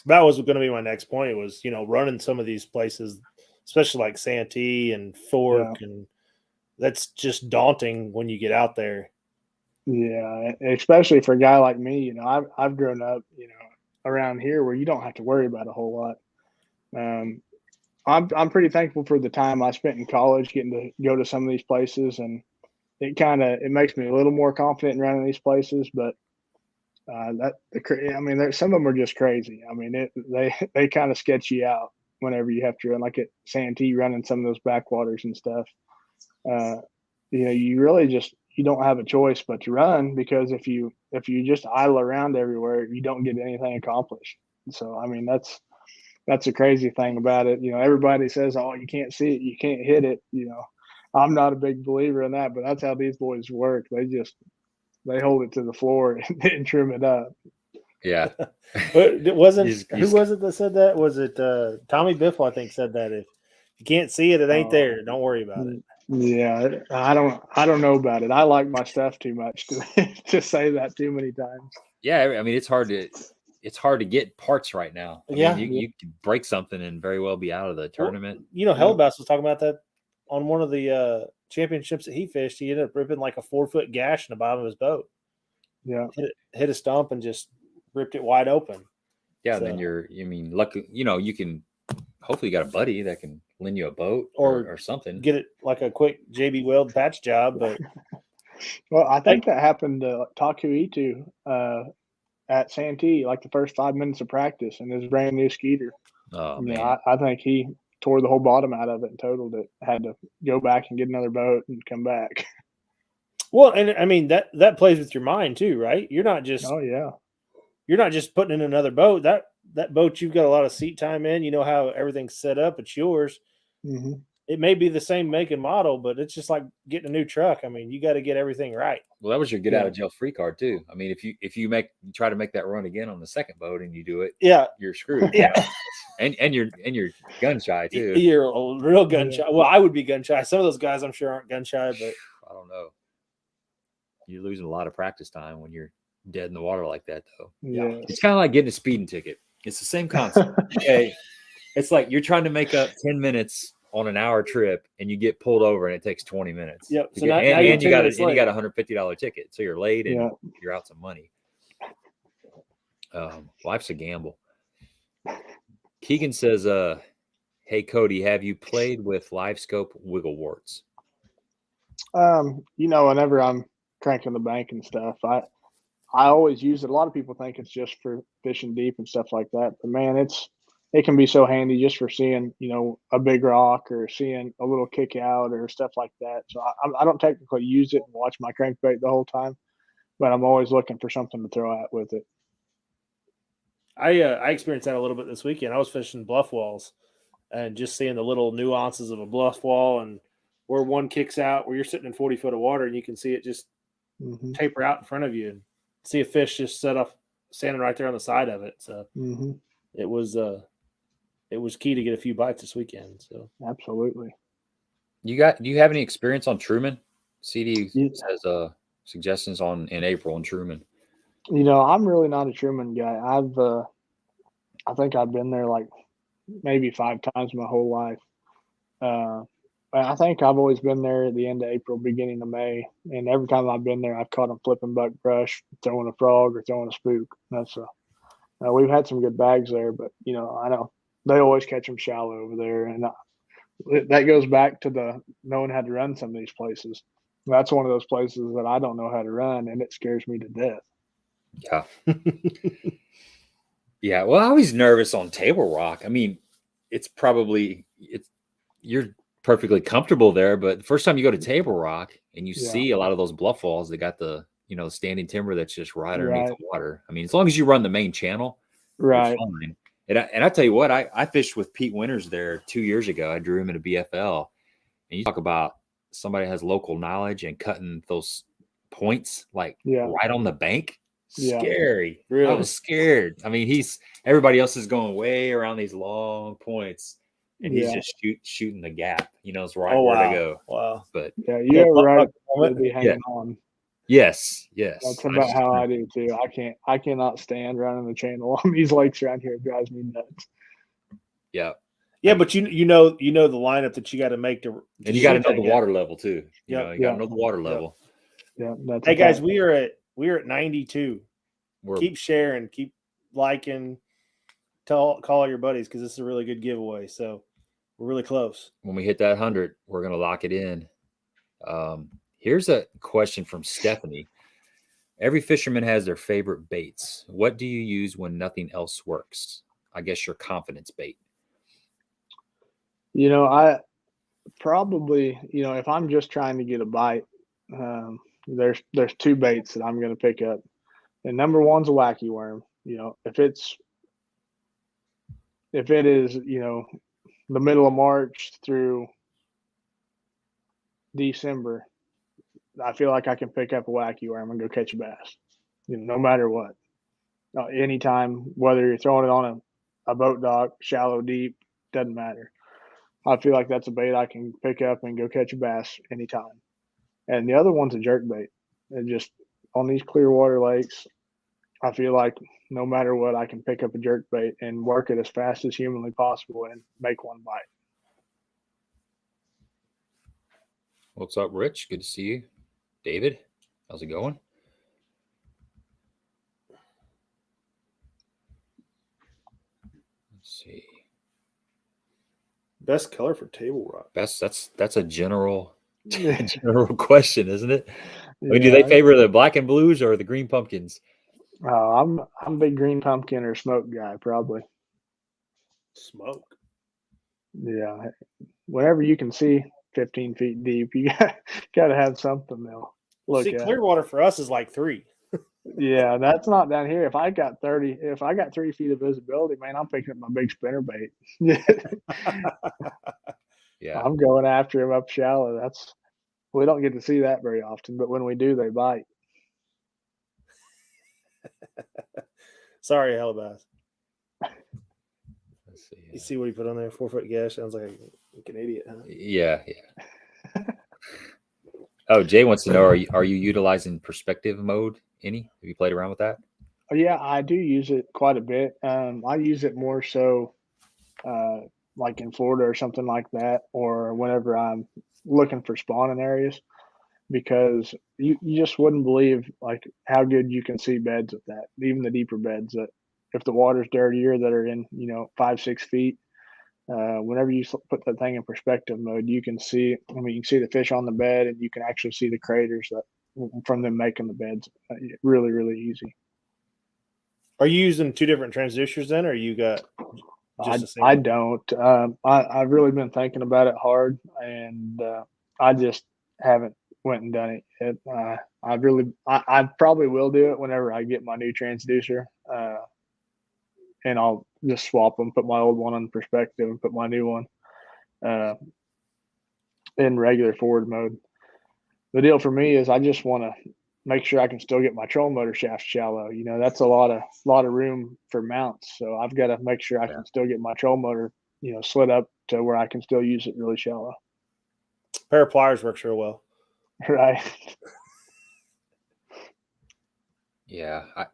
That was going to be my next point. It was, running some of these places, especially like Santee and Fork, and that's just daunting when you get out there. Yeah, especially for a guy like me. I've grown up, around here where you don't have to worry about a whole lot. I'm pretty thankful for the time I spent in college getting to go to some of these places, and it makes me a little more confident in running these places. But some of them are just crazy. I mean, they kind of sketch you out whenever you have to run, like at Santee, running some of those backwaters and stuff. You really you don't have a choice but to run, because if you just idle around everywhere, you don't get anything accomplished. So I mean, that's a crazy thing about it. Everybody says, "Oh, you can't see it, you can't hit it." I'm not a big believer in that, but that's how these boys work. They hold it to the floor and trim it up. Yeah. But who was it that said that? Was it Tommy Biffle? I think said that if you can't see it, it ain't there. Don't worry about it. Yeah, I don't know about it. I like my stuff too much to say that too many times. Yeah, I mean, it's hard to get parts right now. I mean, you could break something and very well be out of the tournament. Hellbass was talking about that on one of the championships that he fished. He ended up ripping like a 4-foot gash in the bottom of his boat. Yeah, hit a stump and just ripped it wide open. Yeah, so. Then lucky. You can hopefully you got a buddy that can lend you a boat or something. Get it like a quick JB Weld patch job, but well, I think that happened to Taku Itu at Santee, like the first 5 minutes of practice in his brand new Skeeter. Oh man, I think he tore the whole bottom out of it and totaled it. Had to go back and get another boat and come back. Well, and I mean that plays with your mind too, right? You're not just you're not just putting in another boat. That boat you've got a lot of seat time in. You know how everything's set up. It's yours. Mm-hmm. It may be the same make and model, but it's just like getting a new truck. I mean, you got to get everything right. Well, that was your get out of jail free card too. I mean, if you try to make that run again on the second boat and you do it, you're screwed. Yeah, and you're gun shy too. You're a real gun shy. Well, I would be gun shy. Some of those guys, I'm sure, aren't gun shy, but I don't know. You're losing a lot of practice time when you're dead in the water like that, though. Yeah, it's kind of like getting a speeding ticket. It's the same concept. Okay, it's like you're trying to make up 10 minutes on an hour trip, and you get pulled over, and it takes 20 minutes. Yep. So now you got a $150 ticket, so you're late and you're out some money. Life's a gamble. Keegan says, "Hey Cody, have you played with LiveScope wiggle warts?" Whenever I'm cranking the bank and stuff, I always use it. A lot of people think it's just for fishing deep and stuff like that, but man, it can be so handy just for seeing, a big rock or seeing a little kick out or stuff like that. So I don't technically use it and watch my crankbait the whole time, but I'm always looking for something to throw out with it. I experienced that a little bit this weekend. I was fishing bluff walls and just seeing the little nuances of a bluff wall and where one kicks out, where you're sitting in 40 foot of water and you can see it just taper out in front of you and see a fish just standing right there on the side of it. So it was key to get a few bites this weekend. So absolutely. Do you have any experience on Truman? CD has suggestions in April on Truman. I'm really not a Truman guy. I think I've been there like maybe 5 times my whole life. I think I've always been there at the end of April, beginning of May, and every time I've been there, I've caught them flipping buck brush, throwing a frog, or throwing a spook. We've had some good bags there, but I know they always catch them shallow over there, and that goes back to knowing how to run some of these places. That's one of those places that I don't know how to run, and it scares me to death. Yeah. Yeah. Well, I was nervous on Table Rock. I mean, you're perfectly comfortable there, but the first time you go to Table Rock and you see a lot of those bluff walls, they got the standing timber that's just right underneath the water. I mean, as long as you run the main channel, you're fine. And I tell you what, I fished with Pete Winters there 2 years ago. I drew him in a BFL, and you talk about somebody has local knowledge and cutting those points right on the bank. Yeah. scary. I Really? was scared. I mean, everybody else is going way around these long points, and he's Yeah. just shooting the gap. He knows right Oh, where wow. to go. Wow. But Yeah, you have a buck right to helmet? be hanging on. yes. That's I about just- how I do too. I cannot stand running the channel on these lakes around here. It drives me nuts. Yeah. Yeah, but you know the lineup that you got to make to And you got to shoot know that the gap. water level too. You know, you got to Yeah. know the water level. Yeah, that's Hey a guys, fact. we are at 92. Keep sharing, keep liking, call all your buddies because this is a really good giveaway. So we're really close. When we hit that 100, we're gonna lock it in. Here's a question from Stephanie. Every fisherman has their favorite baits. What do you use when nothing else works? I guess your confidence bait. You know, I probably, if I'm just trying to get a bite, there's two baits that I'm going to pick up, and number one's a wacky worm. If it is, the middle of March through December, I feel like I can pick up a wacky worm and go catch a bass, no matter what. Anytime, whether you're throwing it on a boat dock, shallow, deep, doesn't matter. I feel like that's a bait I can pick up and go catch a bass anytime. And the other one's a jerkbait. And just on these clear water lakes, I feel like no matter what, I can pick up a jerkbait and work it as fast as humanly possible and make one bite. What's up, Rich? Good to see you. David, how's it going? Let's see. Best color for table rock. That's a general question, isn't it? I mean, do Yeah. they favor the black and blues or the green pumpkins? I'm a big green pumpkin or smoke guy, probably. Smoke. Yeah. Whenever you can see 15 feet deep, you got to have something they'll look See, at. Clearwater for us is like 3. Yeah, that's not down here. If I got 3 feet of visibility, man, I'm picking up my big spinner bait. Yeah. I'm going after him up shallow. We don't get to see that very often, but when we do, they bite. Sorry, Hellbass. Let's see. You see what he put on there? 4-foot gash. Sounds like an idiot, huh? Yeah. Oh, Jay wants to know: Are you utilizing perspective mode? Have you played around with that? Yeah, I do use it quite a bit. I use it more so, like in Florida or something like that, or whenever I'm looking for spawning areas, because you just wouldn't believe like how good you can see beds with that, even the deeper beds that if the water's dirtier that are in 5-6 feet. Whenever you put that thing in perspective mode, you can see. I mean, you can see the fish on the bed, and you can actually see the craters that from them making the beds. Really, really easy. Are you using 2 different transducers then, or you got just a single? I don't. I've really been thinking about it hard, and I just haven't went and done it yet. I probably will do it whenever I get my new transducer, and I'll just swap them, put my old one on perspective, and put my new one in regular forward mode. The deal for me is I just want to make sure I can still get my trolling motor shaft shallow. That's a lot of room for mounts. So I've got to make sure I can still get my trolling motor, slid up to where I can still use it really shallow. A pair of pliers works real well. Right. Yeah, I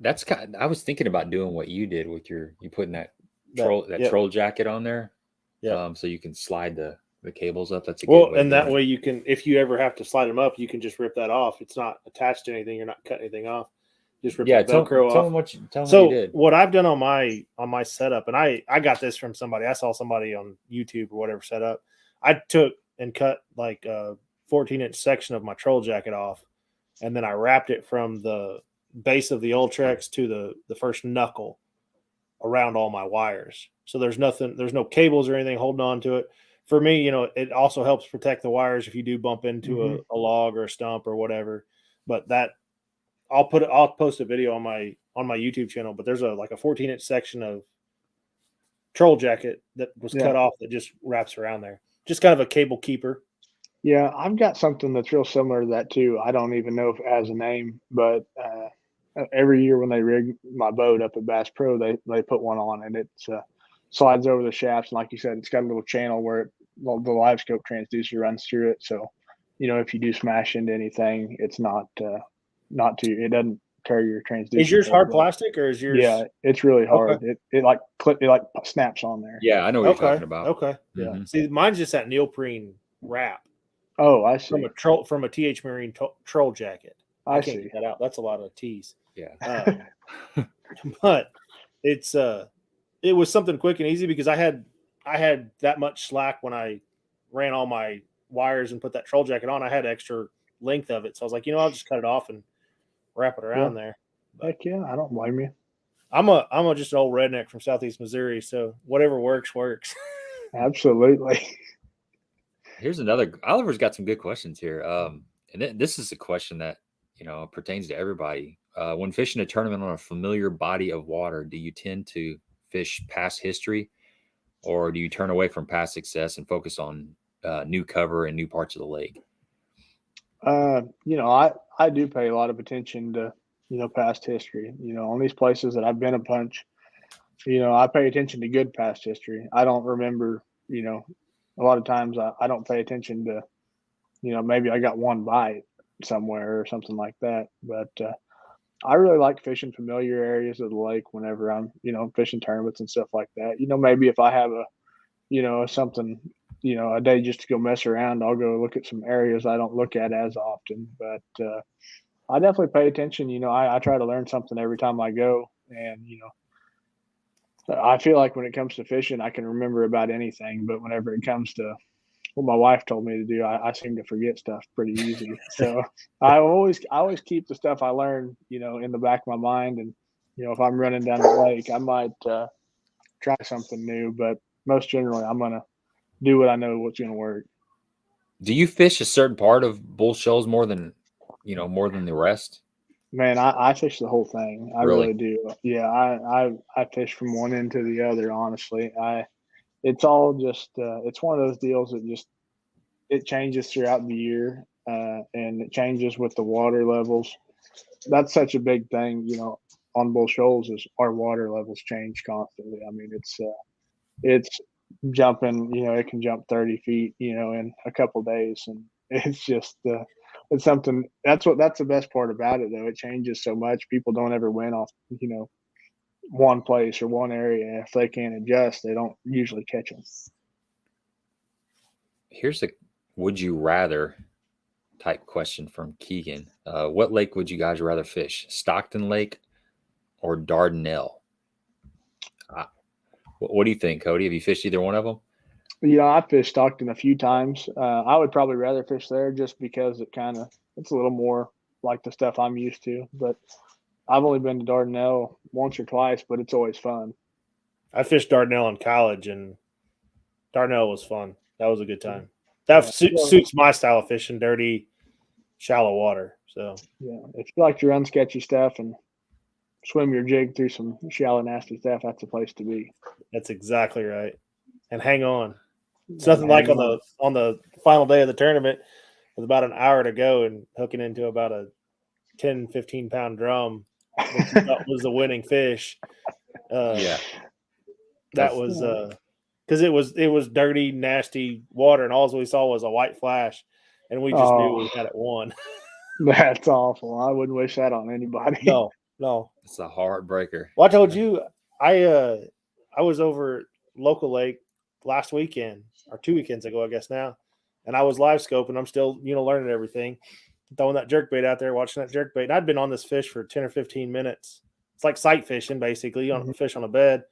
was thinking about doing what you did with you putting that troll jacket on there. Yeah. So you can slide the cables up. That's a well, good way and that way you can, if you ever have to slide them up, you can just rip that off. It's not attached to anything. You're not cutting anything off. Just rip the Velcro off. Tell them what you did. What I've done on my setup, and I got this from somebody. I saw somebody on YouTube or whatever set up. I took and cut like a 14-inch section of my troll jacket off, and then I wrapped it from the base of the Ultrex to the first knuckle around all my wires. So there's no cables or anything holding on to it. For me, it also helps protect the wires if you do bump into a log or a stump or whatever. But that I'll post a video on my YouTube channel. But there's a 14-inch section of troll jacket that was cut off that just wraps around there. Just kind of a cable keeper. Yeah, I've got something that's real similar to that too. I don't even know if it has a name, but every year when they rig my boat up at Bass Pro, they put one on, and it slides over the shafts. And like you said, it's got a little channel where the LiveScope transducer runs through it. So, if you do smash into anything, it's not it doesn't tear your transducer. Is yours hard plastic or is yours? Yeah, it's really hard. Okay. It like snaps on there. Yeah, I know what you're talking about. Okay. Yeah. See, mine's just that neoprene wrap. Oh, I see. From a TH Marine troll jacket. I can't get that out. That's a lot of T's. Yeah. But it was something quick and easy because I had that much slack when I ran all my wires and put that troll jacket on. I had extra length of it. So I was like, I'll just cut it off and wrap it around there. Heck yeah, I don't blame you. I'm just an old redneck from Southeast Missouri, so whatever works. Absolutely. Here's another. Oliver's got some good questions here. And this is a question that pertains to everybody. When fishing a tournament on a familiar body of water, do you tend to fish past history, or do you turn away from past success and focus on new cover and new parts of the lake? I do pay a lot of attention to past history. On these places that I've been a bunch, I pay attention to good past history. I don't remember, a lot of times I don't pay attention to, maybe I got one bite somewhere or something like that. But I really like fishing familiar areas of the lake whenever I'm, fishing tournaments and stuff like that. Maybe if I have something, a day just to go mess around, I'll go look at some areas I don't look at as often. But I definitely pay attention. I try to learn something every time I go. And, I feel like when it comes to fishing, I can remember about anything. But whenever it comes to what my wife told me to do, I seem to forget stuff pretty easy. So I always keep the stuff I learn, in the back of my mind. And, if I'm running down the lake, I might try something new. But most generally, I'm going to do what I know what's going to work. Do you fish a certain part of Bull Shoals more than the rest? Man, I fish the whole thing. I really do. Yeah, I fish from one end to the other. Honestly, it's all just it's one of those deals that it changes throughout the year, and it changes with the water levels. That's such a big thing, on Bull Shoals is our water levels change constantly. I mean, it's jumping. It can jump 30 feet, in a couple of days, and it's just. It's something that's the best part about it, though. It changes so much. People don't ever win off, one place or one area. If they can't adjust, they don't usually catch them. Here's a would you rather type question from Keegan. What lake would you guys rather fish? Stockton Lake or Dardanelle? What do you think, Cody? Have you fished either one of them? I fished Stockton a few times. I would probably rather fish there just because it's a little more like the stuff I'm used to. But I've only been to Dardanelle once or twice, but it's always fun. I fished Dardanelle in college, and Dardanelle was fun. That was a good time. That suits my style of fishing, dirty, shallow water. So yeah, if you like to run sketchy stuff and swim your jig through some shallow, nasty stuff, that's the place to be. That's exactly right. And hang on. It's nothing like on the final day of the tournament with about an hour to go and hooking into about a 10, 15-pound drum, which you thought was the winning fish. That was because it was dirty, nasty water, and all we saw was a white flash, and we just knew we had it won. That's awful. I wouldn't wish that on anybody. No. It's a heartbreaker. Well, I told you I was over local lake last weekend or 2 weekends ago, I guess now. And I was live scoping. I'm still, learning everything, throwing that jerkbait out there, watching that jerkbait. And I'd been on this fish for 10 or 15 minutes. It's like sight fishing, basically. You don't fish on a bed.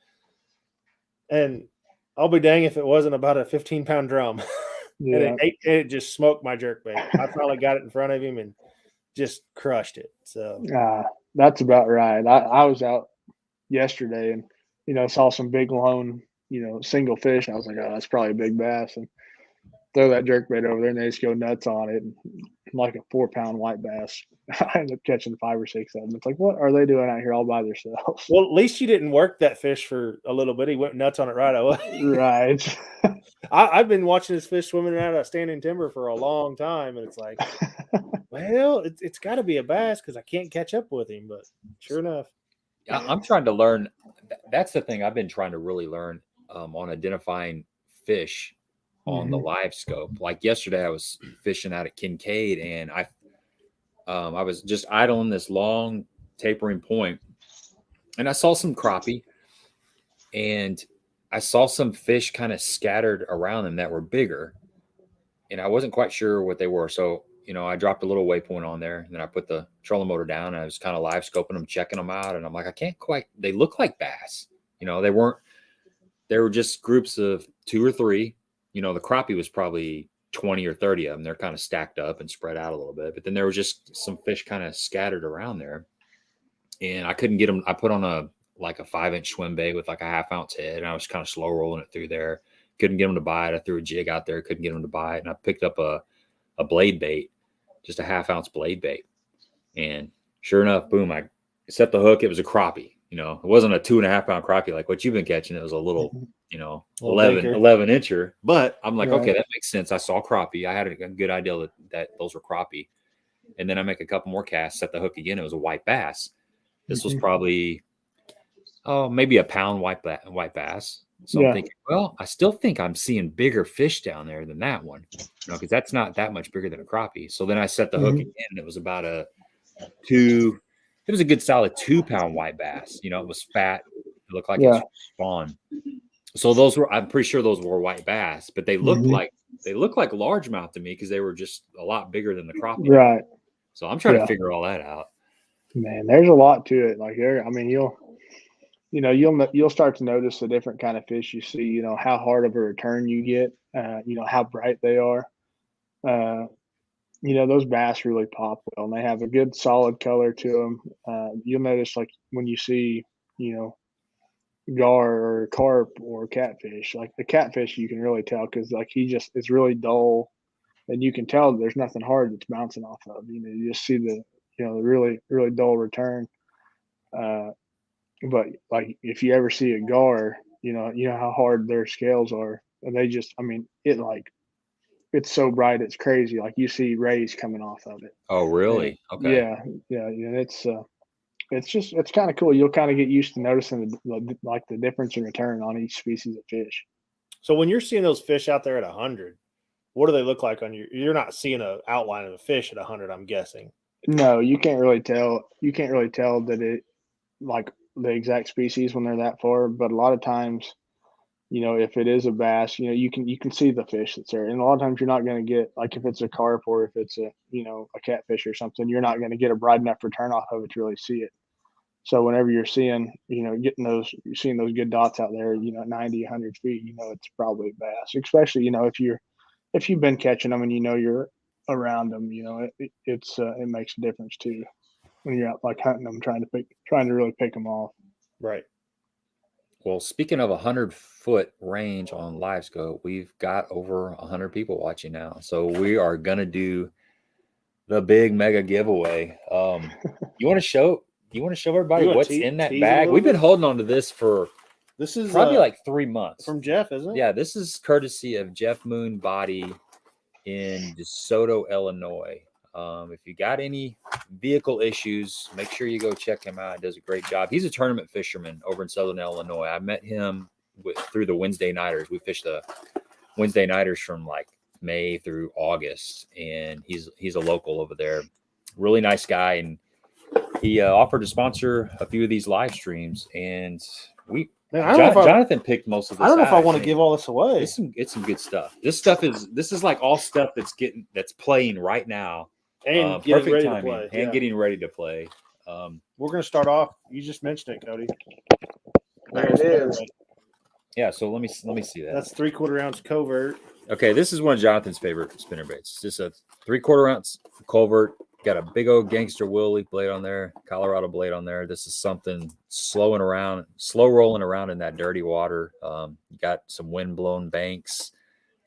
And I'll be dang if it wasn't about a 15-pound drum. Yeah. And it just smoked my jerkbait. I finally got it in front of him and just crushed it. So that's about right. I was out yesterday and, saw some big lone, single fish. And I was like, oh, that's probably a big bass. And throw that jerkbait over there and they just go nuts on it. And like a 4-pound white bass. I ended up catching 5 or 6 of them. It's like, what are they doing out here all by themselves? Well, at least you didn't work that fish for a little bit. He went nuts on it right away. Right. I've been watching this fish swimming out of standing timber for a long time, and it's like, well, it's got to be a bass because I can't catch up with him. But sure enough, I'm trying to learn. That's the thing I've been trying to really learn on identifying fish on the LiveScope. Like yesterday, I was fishing out at Kincaid, and I was just idling this long tapering point, and I saw some crappie, and I saw some fish kind of scattered around them that were bigger, and I wasn't quite sure what they were. So, I dropped a little waypoint on there, and then I put the trolling motor down, and I was kind of live scoping them, checking them out. And I'm like, I can't quite, they look like bass. They were just groups of 2 or 3. The crappie was probably 20 or 30 of them. They're kind of stacked up and spread out a little bit, but then there was just some fish kind of scattered around there, and I couldn't get them. I put on a 5-inch swim bait with like a 1/2 ounce head, and I was kind of slow rolling it through there. Couldn't get them to bite. I threw a jig out there, couldn't get them to bite, and I picked up a blade bait, just a 1/2 ounce blade bait, and sure enough, boom! I set the hook. It was a crappie. It wasn't a 2.5 pound crappie like what you've been catching. It was a little, 11 incher. But I'm like, okay, that makes sense. I saw crappie. I had a good idea that those were crappie. And then I make a couple more casts, set the hook again. It was a white bass. This was probably, maybe a pound white bass. So I'm thinking, well, I still think I'm seeing bigger fish down there than that one, because that's not that much bigger than a crappie. So then I set the hook again, and it was about a good solid 2 pound white bass. It was fat. It looked like it was spawn. So I'm pretty sure those were white bass, but they looked like largemouth to me because they were just a lot bigger than the crappie. Right. So I'm trying to figure all that out. Man, there's a lot to it. Like you'll start to notice the different kind of fish you see. How hard of a return you get. How bright they are. Those bass really pop well, and they have a good solid color to them. You'll notice, like, when you see, gar or carp or catfish, like the catfish, you can really tell because, like, it's really dull, and you can tell there's nothing hard that's bouncing off of. You just see the really, really dull return. But like if you ever see a gar, you know how hard their scales are, and they just, it's so bright, it's crazy. Like you see rays coming off of it. Oh, really? Okay. Yeah. It's kind of cool. You'll kind of get used to noticing the difference in return on each species of fish. So when you're seeing those fish out there at 100, what do they look like on you're not seeing an outline of a fish at 100, I'm guessing. No, you can't really tell. You can't really tell that it, like, the exact species when they're that far. But a lot of times, if it is a bass, you can see the fish that's there. And a lot of times you're not going to get, like, if it's a carp or if it's a catfish or something, you're not going to get a bright enough return off of it to really see it. So whenever you're seeing, you're seeing those good dots out there, 90, 100 feet, it's probably a bass, especially, if you've been catching them and you're around them, it makes a difference too when you're out, like, hunting them, trying to really pick them off. Right. Well, speaking of 100-foot range on LiveScope, we've got over 100 people watching now. So we are going to do the big mega giveaway. You want to show everybody what's in that bag? We've been holding on to this for probably like 3 months. From Jeff, isn't it? Yeah, this is courtesy of Jeff Moon Body in DeSoto, Illinois. If you got any vehicle issues, make sure you go check him out. He does a great job. He's a tournament fisherman over in Southern Illinois. I met him through the Wednesday Nighters. We fished the Wednesday Nighters from like May through August, and he's a local over there. Really nice guy, and he offered to sponsor a few of these live streams, and Jonathan picked most of this. I don't know if I want to give all this away. It's some good stuff. This is like all stuff that's playing right now. And perfect timing. And getting ready to play. We're going to start off. You just mentioned it, Cody. There it is. Yeah. So let me see that. That's 3/4 ounce covert. Okay, this is one of Jonathan's favorite spinner baits. It's just a 3/4 ounce covert. Got a big old Gangster Willie blade on there, Colorado blade on there. This is something slow rolling around in that dirty water. You got some wind blown banks,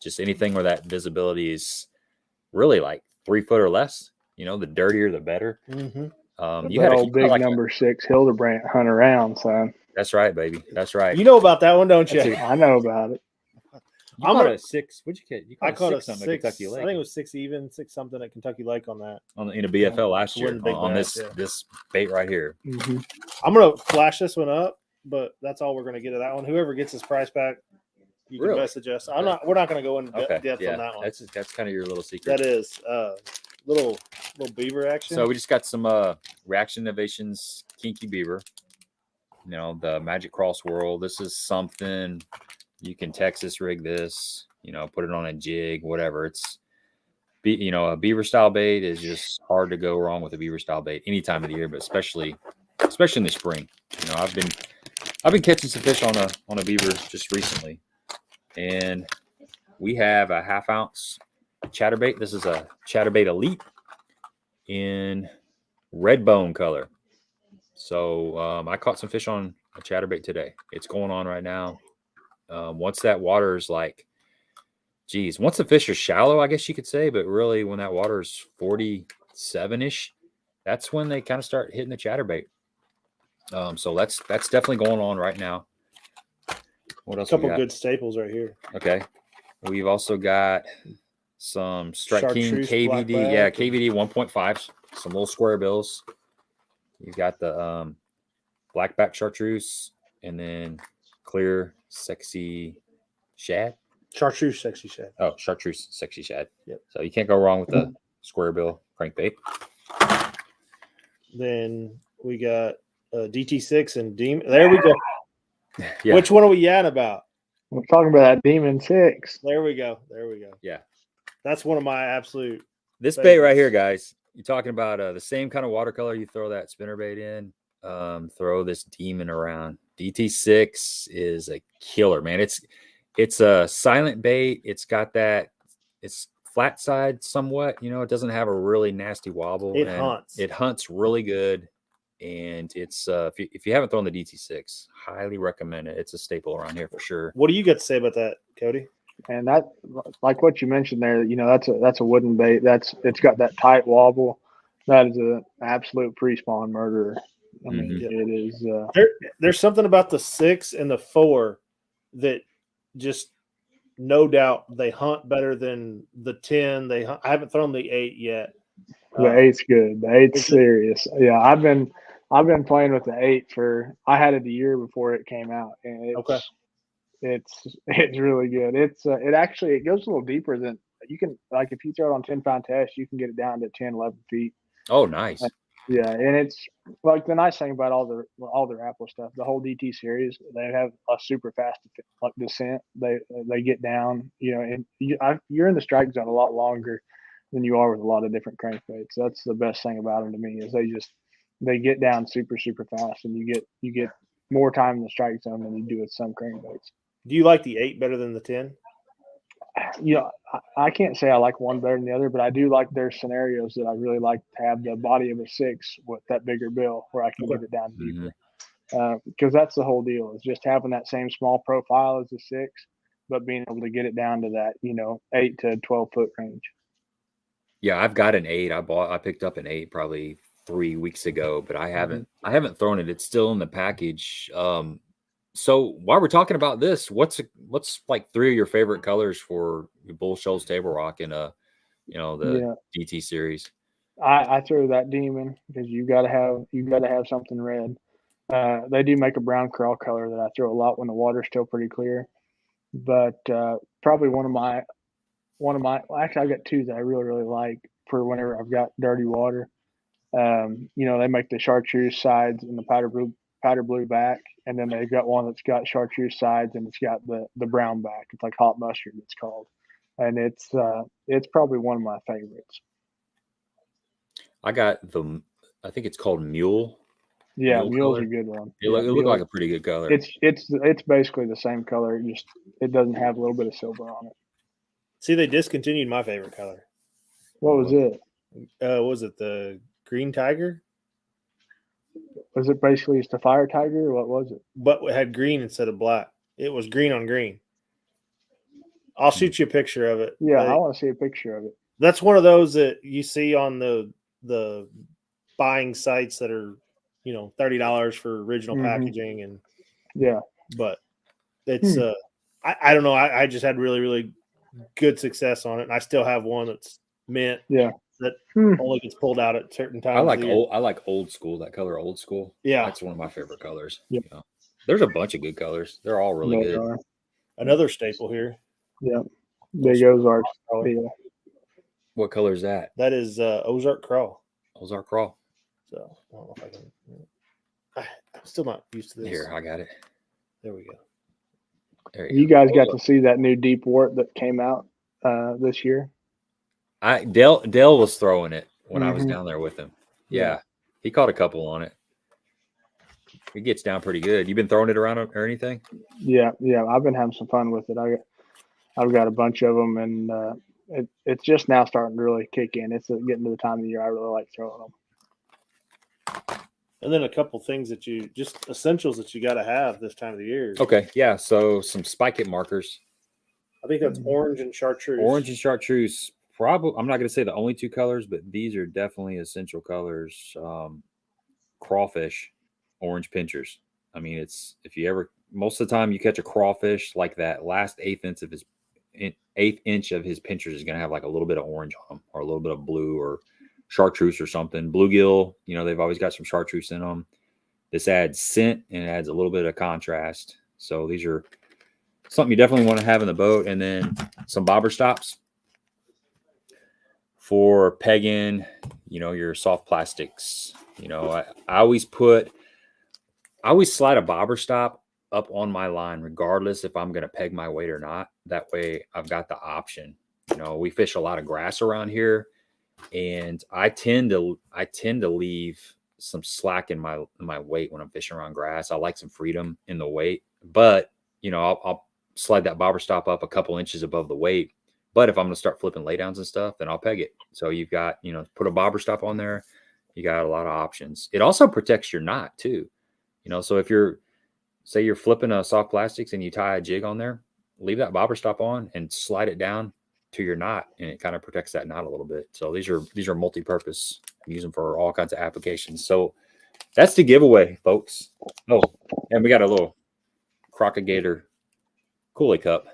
just anything where that visibility is really like 3 foot or less. The dirtier the better. Mm-hmm. You had a big like number 6 Hildebrandt hunt around, son. That's right, baby. That's right. You know about that one, don't you? I know about it. You I'm caught gonna- a 6. What'd you get? You I caught caught a a 6 six. something at Kentucky Lake. I think it was 6 even, 6 something at Kentucky Lake on that. In a BFL last To year win the big on bass, this yeah. this bait right here. Mm-hmm. I'm gonna flash this one up, but that's all we're gonna get of that one. Whoever gets his price back, you can Really? message us. Okay. We're not gonna go into Okay, depth yeah, on that one. that's kind of your little secret. That is little beaver action. So we just got some Reaction Innovations Kinky Beaver. You know, the Magic Crawl Swirl. This is something you can Texas rig this, you know, put it on a jig, whatever. It's, you know, a beaver style bait is just hard to go wrong with a beaver style bait any time of the year, but especially in the spring. You know, I've been catching some fish on a beaver just recently, and we have a 1/2 ounce chatterbait. This is a chatterbait Elite in red bone color. So I caught some fish on a chatterbait today. It's going on right now. Once that water is like, geez, once the fish are shallow, I guess you could say, but really when that water is 47-ish, that's when they kind of start hitting the chatterbait. So that's definitely going on right now. What else? A couple good staples right here. Okay. We've also got some Strike King Chartreuse, KVD. Yeah, blackback, KVD 1.5s, some little square bills. You've got the blackback chartreuse, and then clear sexy shad. Chartreuse sexy shad. Oh, chartreuse sexy shad. Yep. So you can't go wrong with the square bill crankbait. Then we got DT6 and Demon. There we go. Yeah. Which one are we yad about? We're talking about that Demon 6. There we go. Yeah. That's one of my absolute. This favorites. bait right here, guys. You're talking about the same kind of watercolor you throw that spinnerbait in. Throw this Demon around. DT6 is a killer, man. It's a silent bait. It's got that. It's flat side somewhat. You know, it doesn't have a really nasty wobble. It hunts. It hunts really good. And it's if you haven't thrown the DT6, highly recommend it. It's a staple around here for sure. What do you got to say about that, Cody? And that, like what you mentioned there, you know, that's a wooden bait. It's got that tight wobble. That is an absolute pre-spawn murderer. I mean, it is. There's something about the 6 and the 4 that just no doubt they hunt better than the 10. I haven't thrown the 8 yet. The 8's good. The 8's serious. Yeah, I've been playing with the 8 I had it the year before it came out, and it's really good. It goes a little deeper than you can, like if you throw it on 10-pound test, you can get it down to 10, 11 feet. Oh, nice. Yeah, and it's like the nice thing about all the Apple stuff, the whole DT series, they have a super fast descent. They get down, you know, and you're in the strike zone a lot longer than you are with a lot of different crankbaits. That's the best thing about them to me is they get down super fast, and you get more time in the strike zone than you do with some crankbaits. Do you like the 8 better than the 10? You know, I can't say I like one better than the other, but I do like their scenarios that I really like to have the body of a 6 with that bigger bill where I can get it down deeper. Because that's the whole deal, is just having that same small profile as the 6, but being able to get it down to that, you know, 8 to 12 foot range. Yeah, I've got an 8. I picked up an 8 probably 3 weeks ago, but I haven't thrown it. It's still in the package. So while we're talking about this, what's like 3 of your favorite colors for your Bull Shoals Table Rock in the DT series? I throw that Demon because you gotta have something red. They do make a brown crawl color that I throw a lot when the water's still pretty clear. But probably one of my actually I've got 2 that I really like for whenever I've got dirty water. You know, they make the chartreuse sides and the powder blue back, and then they've got one that's got chartreuse sides and it's got the brown back. It's like hot mustard, it's called, and it's probably one of my favorites. I got I think it's called Mule. Yeah, Mule's a good one. It looked like a pretty good color. It's basically the same color, just it doesn't have a little bit of silver on it. See, they discontinued my favorite color. What was it? Was it the Green Tiger? Was it basically just a fire tiger, or what was it? But it had green instead of black. It was green on green. I'll shoot you a picture of it. Yeah, I want to see a picture of it. That's one of those that you see on the buying sites that are, you know, $30 for original packaging, and yeah. But it's I don't know. I just had really, really good success on it. And I still have one that's mint. Yeah. That only gets pulled out at certain times. I like old school. That color, old school. Yeah, that's one of my favorite colors. Yep. You know, there's a bunch of good colors. They're all really good. Are. Another staple here. Yeah, big Ozark. Yeah. What color is that? That is Ozark craw. Ozark craw. So I don't know if I can. I'm still not used to this. Here, I got it. There we go. There you guys got to see that new deep wart that came out this year? Dale was throwing it when I was down there with him. Yeah, he caught a couple on it. It gets down pretty good. You been throwing it around or anything? Yeah. I've been having some fun with it. I've got a bunch of them, and it's just now starting to really kick in. It's getting to the time of the year I really like throwing them. And then a couple things that just essentials that you got to have this time of the year. Okay, yeah. So some spike it markers. I think that's orange and chartreuse. Orange and chartreuse. Probably, I'm not going to say the only two colors, but these are definitely essential colors. Crawfish, orange pinchers. I mean, most of the time you catch a crawfish, like that last eighth inch of his pinchers is going to have like a little bit of orange on them, or a little bit of blue or chartreuse or something. Bluegill, they've always got some chartreuse in them. This adds scent and it adds a little bit of contrast. So these are something you definitely want to have in the boat. And then some bobber stops for pegging, your soft plastics. I always slide a bobber stop up on my line, regardless if I'm going to peg my weight or not. That way I've got the option. We fish a lot of grass around here, and I tend to leave some slack in my weight when I'm fishing around grass. I like some freedom in the weight, but I'll slide that bobber stop up a couple inches above the weight. But if I'm going to start flipping laydowns and stuff, then I'll peg it. So you've got, put a bobber stop on there. You got a lot of options. It also protects your knot too. So if say you're flipping a soft plastics and you tie a jig on there, leave that bobber stop on and slide it down to your knot, and it kind of protects that knot a little bit. So these are multi-purpose. I use them for all kinds of applications. So that's the giveaway, folks. Oh, and we got a little Crocagator Kool-Aid cup.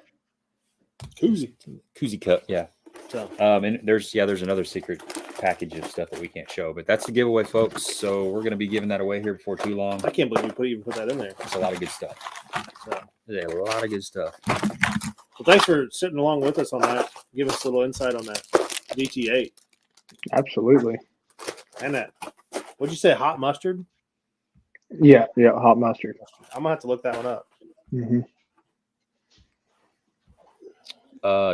Koozie cup, yeah. So and there's another secret package of stuff that we can't show, but that's the giveaway, folks. So we're going to be giving that away here before too long. I can't believe you even put that in there. It's a lot of good stuff. There's a lot of good stuff. Well, thanks for sitting along with us on that. Give us a little insight on that DT8. Absolutely. And that, what'd you say, hot mustard? Yeah, hot mustard. I'm gonna have to look that one up.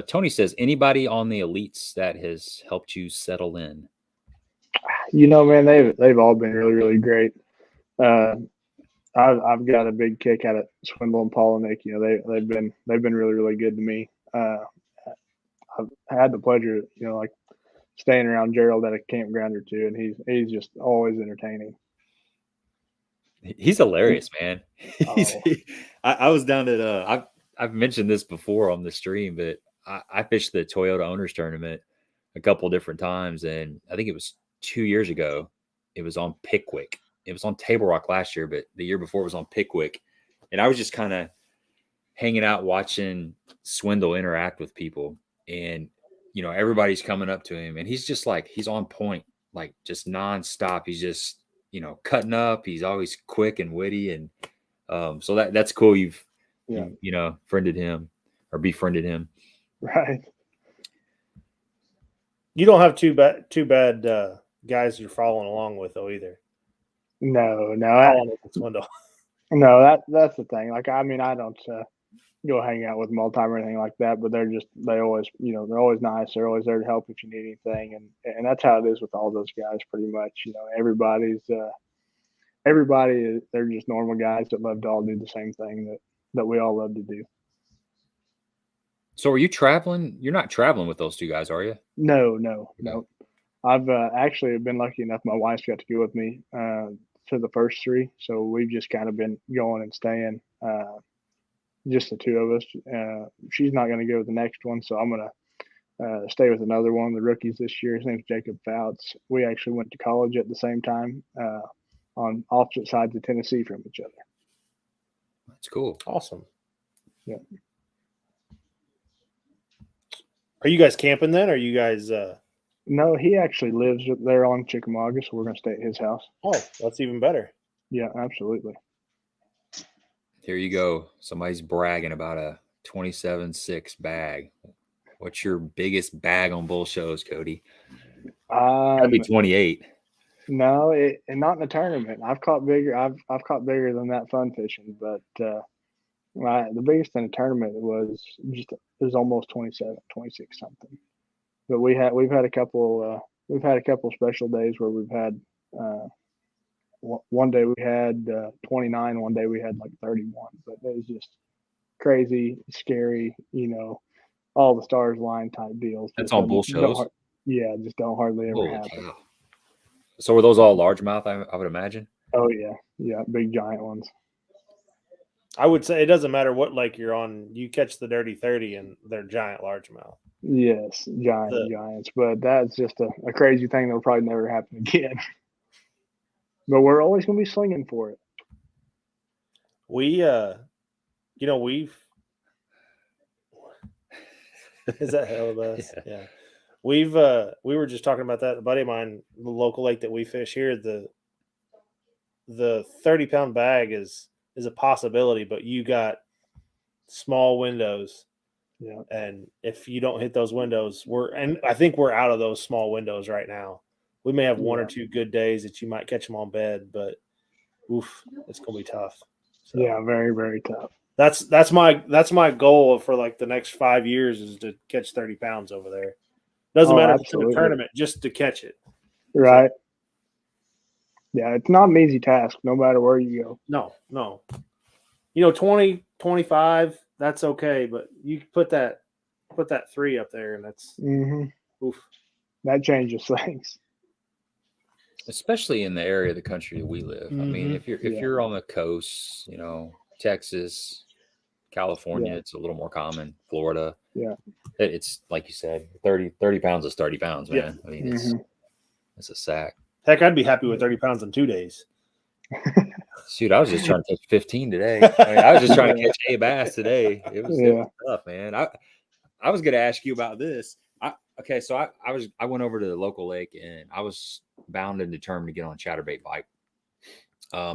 Tony says, anybody on the elites that has helped you settle in? Man, they've all been really, really great. I've got a big kick out of Swindle and Paul and Nick. They've been really, really good to me. I've had the pleasure, like staying around Gerald at a campground or two, and he's just always entertaining. He's hilarious, man. I was down at I've mentioned this before on the stream, but I fished the Toyota Owners Tournament a couple different times, and I think it was 2 years ago. It was on Pickwick. It was on Table Rock last year, but the year before it was on Pickwick. And I was just kind of hanging out watching Swindle interact with people. And, everybody's coming up to him, and he's just like, he's on point, like just nonstop. He's just, cutting up. He's always quick and witty. And so that's cool. You've friended him or befriended him. Right. You don't have too bad guys you're following along with though either. No, Swindle. No, that's the thing. Like, I mean, I don't go hang out with them all the time or anything like that, but they're always nice. They're always there to help if you need anything. And that's how it is with all those guys pretty much. Everybody, they're just normal guys that love to all do the same thing that we all love to do. So are you traveling? You're not traveling with those two guys, are you? No. I've actually been lucky enough. My wife's got to go with me to the first three. So we've just kind of been going and staying, just the two of us. She's not going to go to the next one. So I'm going to stay with another one of the rookies this year. His name's Jacob Fouts. We actually went to college at the same time on opposite sides of Tennessee from each other. That's cool. Awesome. Yeah. Are you guys camping then? Or are you guys? No, he actually lives up there on Chickamauga, so we're going to stay at his house. Oh, that's even better. Yeah, absolutely. Here you go. Somebody's bragging about a 27.6 bag. What's your biggest bag on Bull Shoals, Cody? That'd be 28. No, and not in a tournament. I've caught bigger. I've caught bigger than that fun fishing, but the biggest in a tournament was almost 27, 26 something. But we've had a couple special days where we've had one day we had 29, one day we had like 31. But it was just crazy, scary, all the stars line type deals. That's on Bull Shoals. Yeah, just don't hardly ever happen. Cow. So were those all largemouth? I would imagine. Oh yeah, big giant ones. I would say it doesn't matter what lake you're on. You catch the dirty 30 and they're giant largemouth. Yes, giants. But that's just a crazy thing that'll probably never happen again. But we're always going to be slinging for it. We've is that hell of us? Yeah. We were just talking about that. A buddy of mine, the local lake that we fish here, the 30-pound bag is a possibility, but you got small windows. Yeah. And if you don't hit those windows, I think we're out of those small windows right now. We may have one or two good days that you might catch them on bed, but oof, it's gonna be tough. So, yeah, very, very tough. That's my goal for like the next 5 years is to catch 30 pounds over there. Doesn't matter if it's in a tournament, just to catch it. Right. So, yeah, it's not an easy task, no matter where you go. No. 20, 25, that's okay, but you put that 3 up there, and that's oof. That changes things. Especially in the area of the country that we live. I mean, if you're on the coast, Texas, California, it's a little more common. Florida, it's like you said, 30 pounds is 30 pounds, man. I mean, it's a sack. Heck, I'd be happy with 30 pounds in 2 days. Shoot, I was just trying to catch 15 today. I was just trying to catch a bass today. It was tough, man. I was going to ask you about this. So I went over to the local lake and I was bound and determined to get on a chatterbait bite.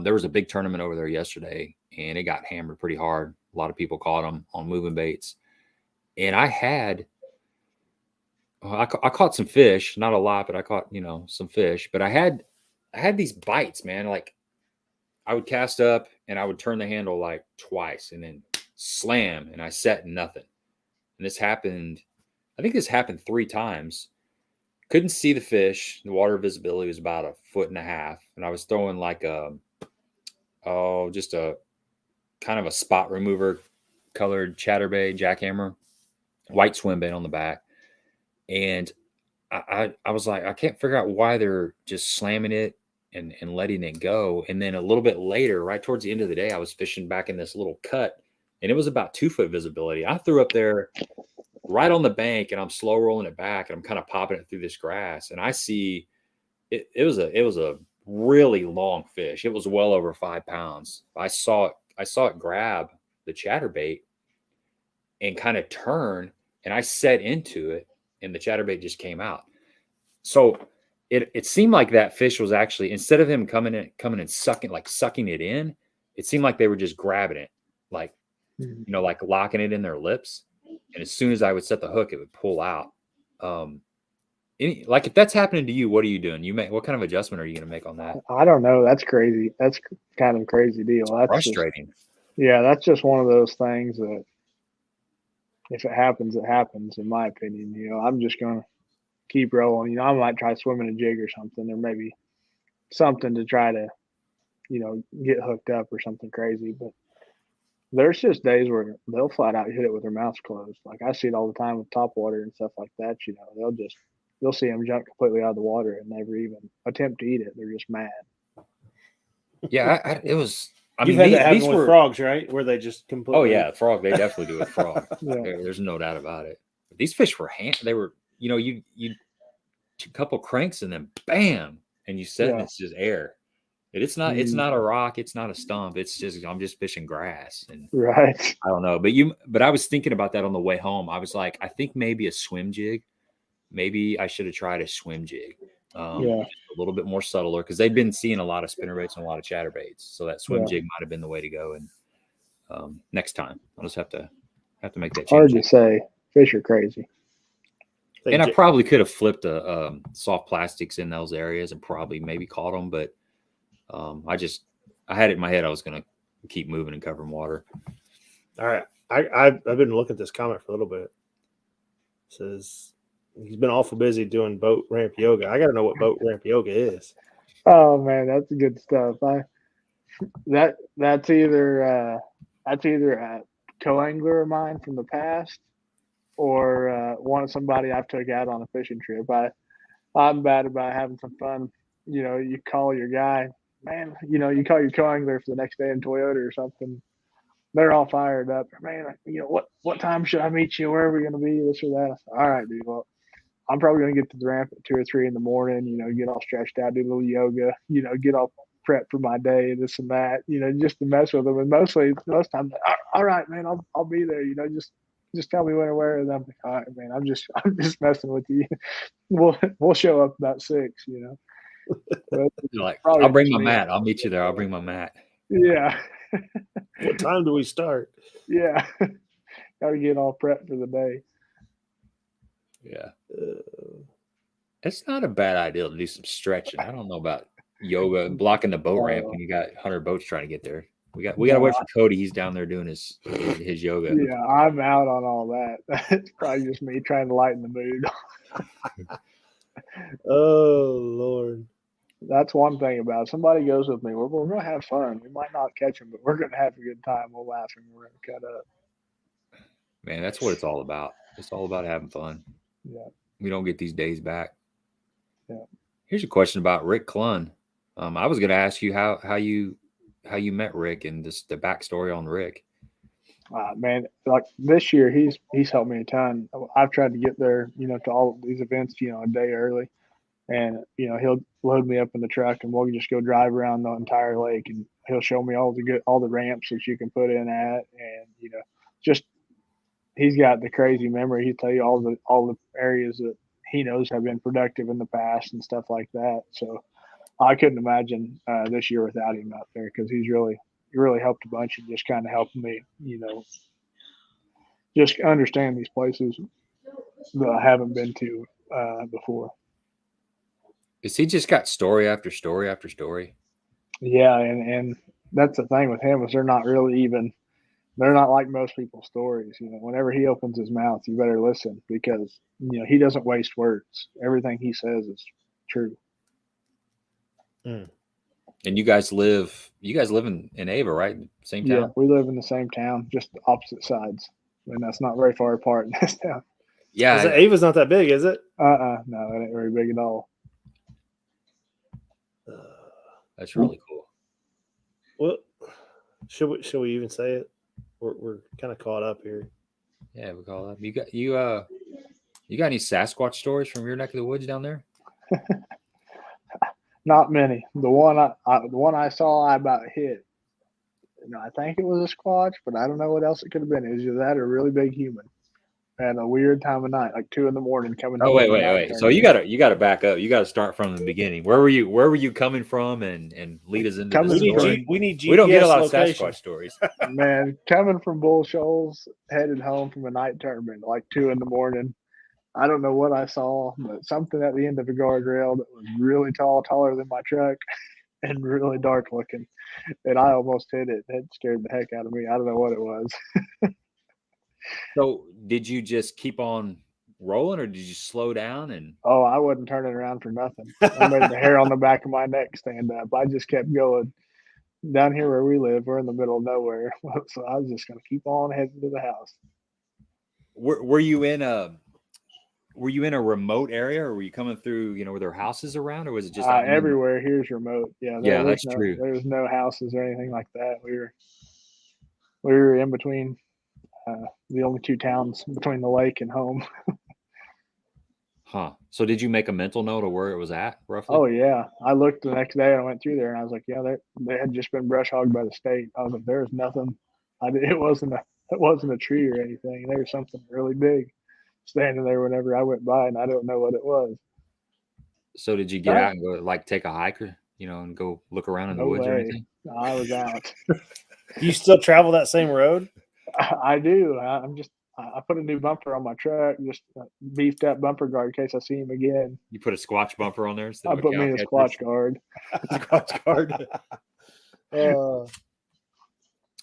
There was a big tournament over there yesterday and it got hammered pretty hard. A lot of people caught them on moving baits. And I caught some fish, not a lot, but I caught, some fish, but I had these bites, man. Like I would cast up and I would turn the handle like twice and then slam and I set nothing. And I think this happened 3 times. Couldn't see the fish. The water visibility was about 1.5 feet. And I was throwing like just a kind of a spot remover colored chatterbait, jackhammer, white swim bait on the back. And I was like, I can't figure out why they're just slamming it and letting it go. And then a little bit later, right towards the end of the day, I was fishing back in this little cut and it was about 2 foot visibility. I threw up there right on the bank and I'm slow rolling it back and I'm kind of popping it through this grass. And I see it was a really long fish. It was well over 5 pounds. I saw it grab the chatterbait and kind of turn and I set into it and the chatterbait just came out. So it seemed like that fish was actually, instead of him coming and sucking it in, it seemed like they were just grabbing it, like, like locking it in their lips. And as soon as I would set the hook, it would pull out. If that's happening to you, what are you doing? What kind of adjustment are you going to make on that? I don't know. That's crazy. That's kind of a crazy deal. That's frustrating. That's just one of those things that if it happens, it happens, in my opinion. I'm just going to keep rolling. I might try swimming a jig or something, or maybe something to try to, get hooked up or something crazy. But there's just days where they'll flat out hit it with their mouths closed. Like I see it all the time with topwater and stuff like that. You'll see them jump completely out of the water and never even attempt to eat it. They're just mad. Yeah, it was. You've had that happen with frogs, right? Where they just completely. Oh yeah, frog. They definitely do with frog. There's no doubt about it. But these fish were they were. You a couple cranks and then bam, and you set and it's just air. It's not a rock. It's not a stump. It's just, I'm just fishing grass. And Right. I don't know, but I was thinking about that on the way home. I was like, I think maybe a swim jig. Maybe I should have tried a swim jig. Yeah. Just a little bit more subtler, because they've been seeing a lot of spinnerbaits and a lot of chatterbaits. So that swim jig might have been the way to go. And next time I'll just have to make that change. Hard to say. Fish are crazy. And I probably could have flipped a soft plastics in those areas and probably maybe caught them, but I had it in my head I was going to keep moving and covering water. All right, I've been looking at this comment for a little bit. It says he's been awful busy doing boat ramp yoga. I got to know what boat ramp yoga is. Oh man, that's good stuff. That's either a co-angler of mine from the past, or somebody I've took out on a fishing trip. I'm bad about having some fun. You know, you call your guy, man. You know, you call your co-angler for the next day in Toyota or something. They're all fired up. Man, you know, what time should I meet you? Where are we going to be? This or that. All right, dude. Well, I'm probably going to get to the ramp at 2 or 3 in the morning. You know, get all stretched out, do a little yoga. You know, get all prepped for my day, this and that. You know, just to mess with them. And most times, all right, man, I'll be there. You know, just tell me when or where. And I'm like, all right, man, I'm just messing with you. We'll show up about 6. You know. But like, I'll bring my mat. I'll meet you there. I'll bring my mat. Yeah. What time do we start? Yeah. Got to get all prepped for the day. Yeah. It's not a bad idea to do some stretching. I don't know about yoga and blocking the boat ramp when you got 100 boats trying to get there. We got to wait for Cody. He's down there doing his yoga. Yeah, I'm out on all that. It's probably just me trying to lighten the mood. Oh Lord. That's one thing about it. Somebody goes with me. We're going to have fun. We might not catch them, but we're going to have a good time. We'll laugh and we're going to cut up. Man, that's what it's all about. It's all about having fun. Yeah. We don't get these days back. Yeah. Here's a question about Rick Clunn. I was going to ask you how you met Rick and the backstory on Rick. Man, like this year, he's helped me a ton. I've tried to get there, you know, to all of these events, you know, a day early. And, you know, he'll load me up in the truck and we'll just go drive around the entire lake, and he'll show me all the ramps that you can put in at. And, you know, just, he's got the crazy memory. He'll tell you all the areas that he knows have been productive in the past and stuff like that. So I couldn't imagine this year without him out there, because he really helped a bunch and just kind of helped me, you know, just understand these places that I haven't been to before. Is he just got story after story after story? Yeah, and that's the thing with him, is they're not like most people's stories. You know, whenever he opens his mouth, you better listen, because, you know, he doesn't waste words. Everything he says is true. And you guys live in Ava, right? Same town? Yeah, we live in the same town, just opposite sides. And that's not very far apart in this town. Yeah. Ava's not that big, is it? No, it ain't very big at all. That's really cool. Well, should we even say it? We're kind of caught up here. Yeah, we call up. You got any Sasquatch stories from your neck of the woods down there? Not many. The one I saw, I about hit. You know, I think it was a squatch, but I don't know what else it could have been. It was either that or a really big human. At a weird time of night, like 2 a.m. coming. Oh, wait. So you gotta back up. You gotta start from the beginning. Where were you coming from, and lead us into this story? We need GPS. We don't get a lot location. of Sasquatch stories. Man, coming from Bull Shoals, headed home from a night tournament, like 2 a.m. I don't know what I saw, but something at the end of a guardrail that was really tall, taller than my truck, and really dark looking. And I almost hit it. It scared the heck out of me. I don't know what it was. So did you just keep on rolling, or did you slow down? And oh, I wasn't turning around for nothing. I made the hair on the back of my neck stand up. I just kept going. Down here where we live, we're in the middle of nowhere, so I was just going to keep on heading to the house. Were you in a remote area, or were you coming through, you know, were there houses around, or was it just everywhere here's remote? Yeah, that's true. There was no houses or anything like that. We were in between the only 2 towns between the lake and home. Huh. So did you make a mental note of where it was at roughly? Oh yeah, I looked the next day and I went through there and I was like, yeah, they had just been brush hogged by the state. I was like, there was nothing. It wasn't a tree or anything. There was something really big standing there whenever I went by, and I don't know what it was. So did you get out and go like take a hike or and go look around in the No woods or way. anything? I was out. You still travel that same road? I do. I put a new bumper on my truck, just beefed that bumper guard in case I see him again. You put a Squatch Bumper on there instead I of a put me cow in a catcher? Squatch guard. Squatch guard.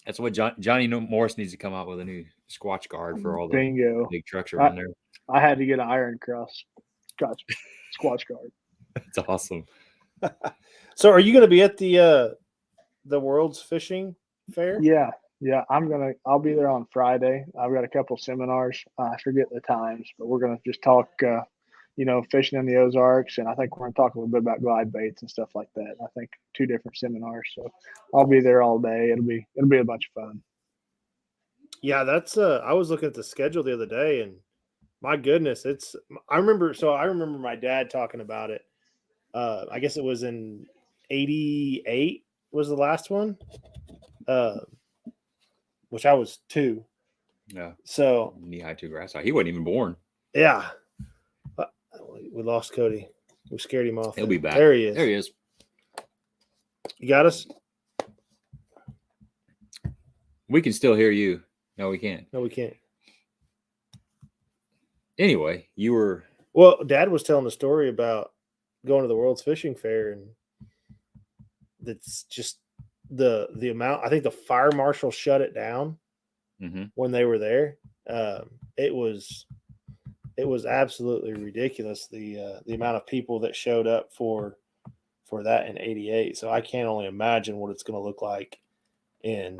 That's what Johnny Morris needs to come out with, a new Squatch guard for all the Bingo. big trucks around there. I had to get an Iron Cross Squatch guard. That's awesome. So are you going to be at the World's Fishing Fair? Yeah. I'll be there on Friday. I've got a couple seminars. I forget the times, but we're gonna just talk fishing in the Ozarks, and I think we're gonna talk a little bit about glide baits and stuff like that. I think 2 different seminars. So I'll be there all day. It'll be a bunch of fun. Yeah, that's I was looking at the schedule the other day, and my goodness, I remember my dad talking about it. I guess it was in 88 was the last one. Which I was 2. Yeah. So knee-high to grass. He wasn't even born. Yeah. We lost Cody. We scared him off. He'll be back. There he is. There he is. You got us? We can still hear you. No, we can't. No, we can't. Anyway, you were... Well, Dad was telling the story about going to the World's Fishing Fair, and that's just the amount. I think the fire marshal shut it down when they were there. It was absolutely ridiculous, the amount of people that showed up for that in 88. So I can't only imagine what it's going to look like in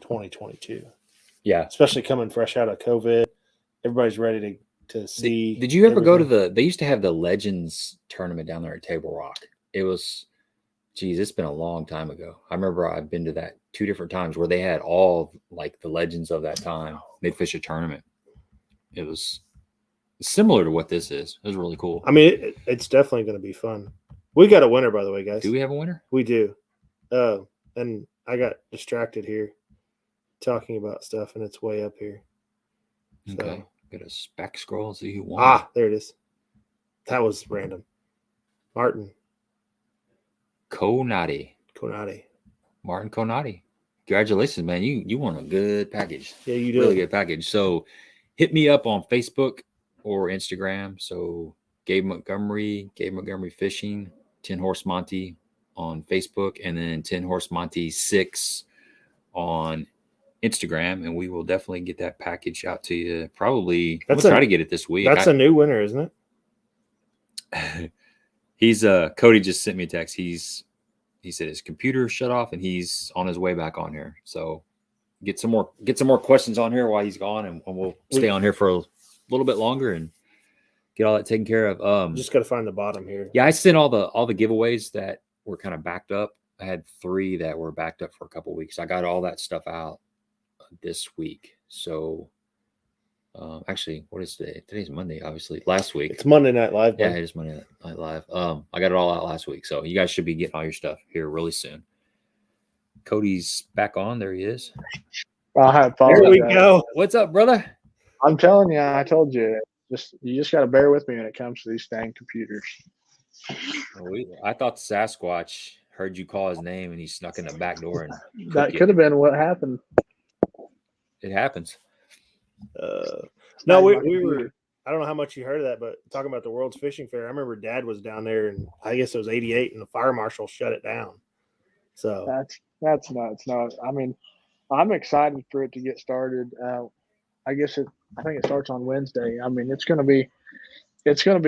2022. Yeah, especially coming fresh out of COVID, everybody's ready to see. Did you ever go to they used to have the Legends tournament down there at Table Rock? It was, geez, it's been a long time ago. I remember I've been to that 2 different times where they had all like the legends of that time. They'd fish a tournament. It was similar to what this is. It was really cool. I mean, it's definitely going to be fun. We got a winner, by the way, guys. Do we have a winner? We do. And I got distracted here talking about stuff, and it's way up here. Okay. So, got a spec scroll and see who won. There it is. That was random. Martin Conati. Martin Conati. Congratulations, man. You won a good package. Yeah, you did. Really good package. So hit me up on Facebook or Instagram. So Gabe Montgomery Fishing, 10 Horse Monty on Facebook, and then 10 Horse Monty 6 on Instagram, and we will definitely get that package out to you. Probably we'll try to get it this week. That's a new winner, isn't it? He's Cody just sent me a text. He said his computer shut off and he's on his way back on here. So get some more questions on here while he's gone, and we'll stay on here for a little bit longer and get all that taken care of. Just got to find the bottom here. Yeah, I sent all the giveaways that were kind of backed up. I had 3 that were backed up for a couple of weeks. I got all that stuff out this week. So actually, what is today? Today's Monday, obviously. Last week. It's Monday Night Live. Yeah, it is Monday Night Live. I got it all out last week. So you guys should be getting all your stuff here really soon. Cody's back on. There he is. There we go. What's up, brother? I'm telling you, I told you. You just got to bear with me when it comes to these dang computers. I thought Sasquatch heard you call his name and he snuck in the back door. And that could have been what happened. It happens. No, we were. I don't know how much you heard of that, but talking about the World's Fishing Fair, I remember Dad was down there, and I guess it was 88, and the fire marshal shut it down. So that's nuts. No, I mean, I'm excited for it to get started. I think it starts on Wednesday. I mean, it's going to be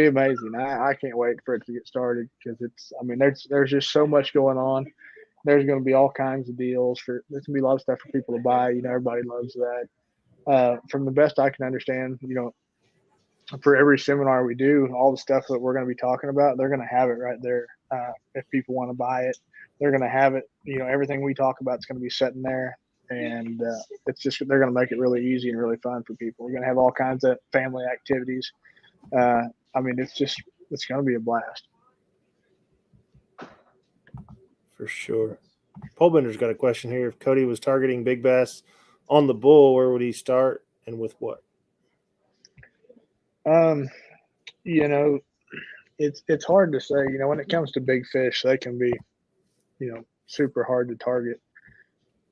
amazing. I can't wait for it to get started because there's just so much going on. There's going to be all kinds of deals there's going to be a lot of stuff for people to buy. Everybody loves that. From the best I can understand, for every seminar we do, all the stuff that we're going to be talking about, they're going to have it right there. If people want to buy it, they're going to have it. Everything we talk about is going to be set in there. And they're going to make it really easy and really fun for people. We're going to have all kinds of family activities. I mean, it's going to be a blast. For sure. Polebender's got a question here. If Cody was targeting big bass on the bull, where would he start and with what? You know, it's hard to say. You know, when it comes to big fish, they can be, you know, super hard to target.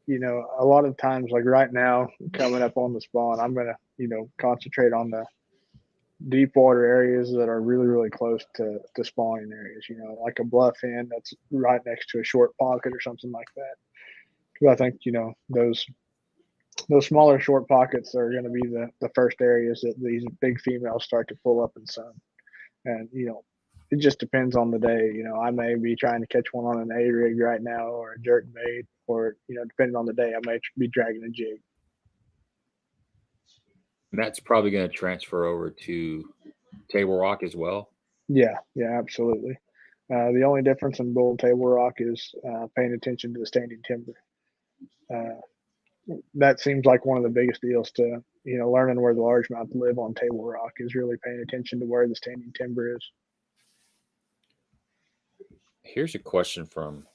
You know, a lot of times, like right now, coming up on the spawn, I'm gonna, you know, concentrate on the deep water areas that are really, really close to spawning areas. You know, like a bluff end that's right next to a short pocket or something like that. Because I think, you know, those smaller short pockets are going to be the first areas that these big females start to pull up in sun. And, you know, it just depends on the day. You know, I may be trying to catch one on an A rig right now or a jerk bait, or, you know, depending on the day, I may be dragging a jig. That's probably going to transfer over to Table Rock as well. Yeah, absolutely. The only difference in bull and table rock is paying attention to the standing timber. That seems like one of the biggest deals to, you know, learning where the largemouth live on table rock is really paying attention to where the standing timber is. Here's a question from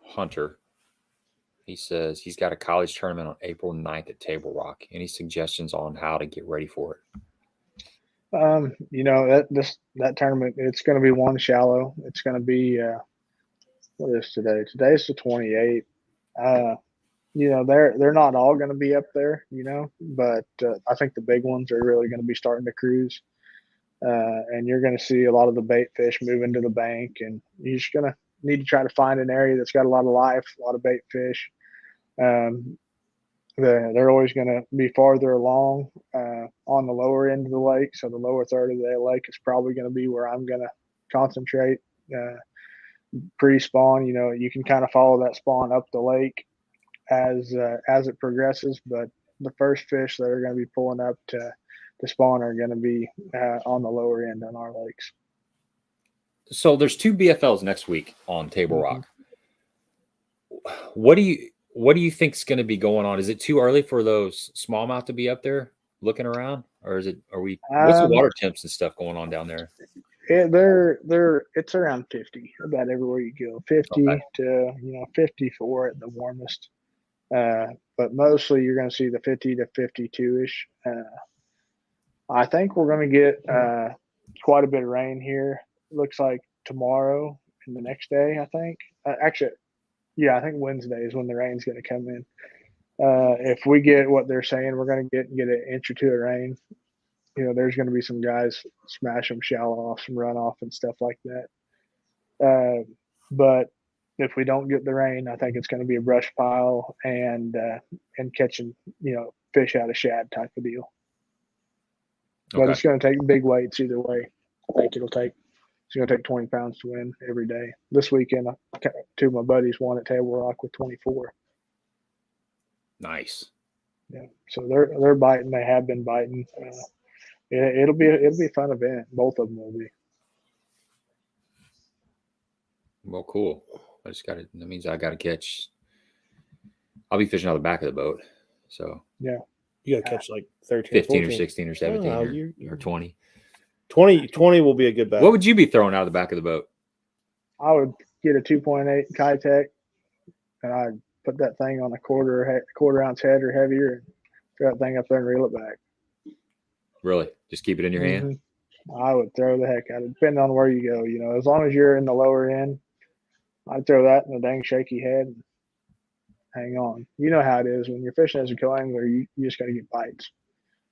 Hunter. He says he's got a college tournament on April 9th at Table Rock. Any suggestions on how to get ready for it? You know, that tournament, it's going to be one shallow. It's going to be, what is today? Today's the 28th. You know, they're not all going to be up there, you know, but I think the big ones are really going to be starting to cruise. And you're going to see a lot of the bait fish moving to the bank, and you're just going to need to try to find an area that's got a lot of life, a lot of bait fish. They're always going to be farther along on the lower end of the lake. So the lower third of the lake is probably going to be where I'm going to concentrate pre-spawn. You know, you can kind of follow that spawn up the lake as it progresses, but the first fish that are going to be pulling up to spawn are going to be on the lower end on our lakes. So there's 2 BFLs next week on Table Rock. What do you think's going to be going on? Is it too early for those smallmouth to be up there looking around, or what's the water temps and stuff going on down there? It's around 50 about everywhere you go. 50 okay. to 54 at the warmest. But mostly you're going to see the 50 to 52-ish. I think we're going to get quite a bit of rain here. Looks like tomorrow and the next day, I think. Actually, yeah, I think Wednesday is when the rain's going to come in. If we get what they're saying, we're going to get an inch or two of rain. You know, there's going to be some guys smash them shallow off, some runoff and stuff like that. But if we don't get the rain, I think it's going to be a brush pile and catching, you know, fish out of shad type of deal. But it's going to take big weights either way. I think it's going to take 20 pounds to win every day. This weekend, 2 of my buddies won at Table Rock with 24. Nice. Yeah. So they're biting. They have been biting. It'll be a fun event. Both of them will be. Well, cool. That means I got to catch. I'll be fishing out the back of the boat. So yeah, you got to catch like 13, 15 14. or 16 or 17 or 20. 20 will be a good bet. What would you be throwing out of the back of the boat? I would get a 2.8 Kitech, and I'd put that thing on a quarter ounce head or heavier, and throw that thing up there and reel it back. Really? Just keep it in your hand? I would throw the heck out of it, depending on where you go. You know, as long as you're in the lower end, I'd throw that in a dang shaky head and hang on. You know how it is when you're fishing as a co-angler. You just got to get bites.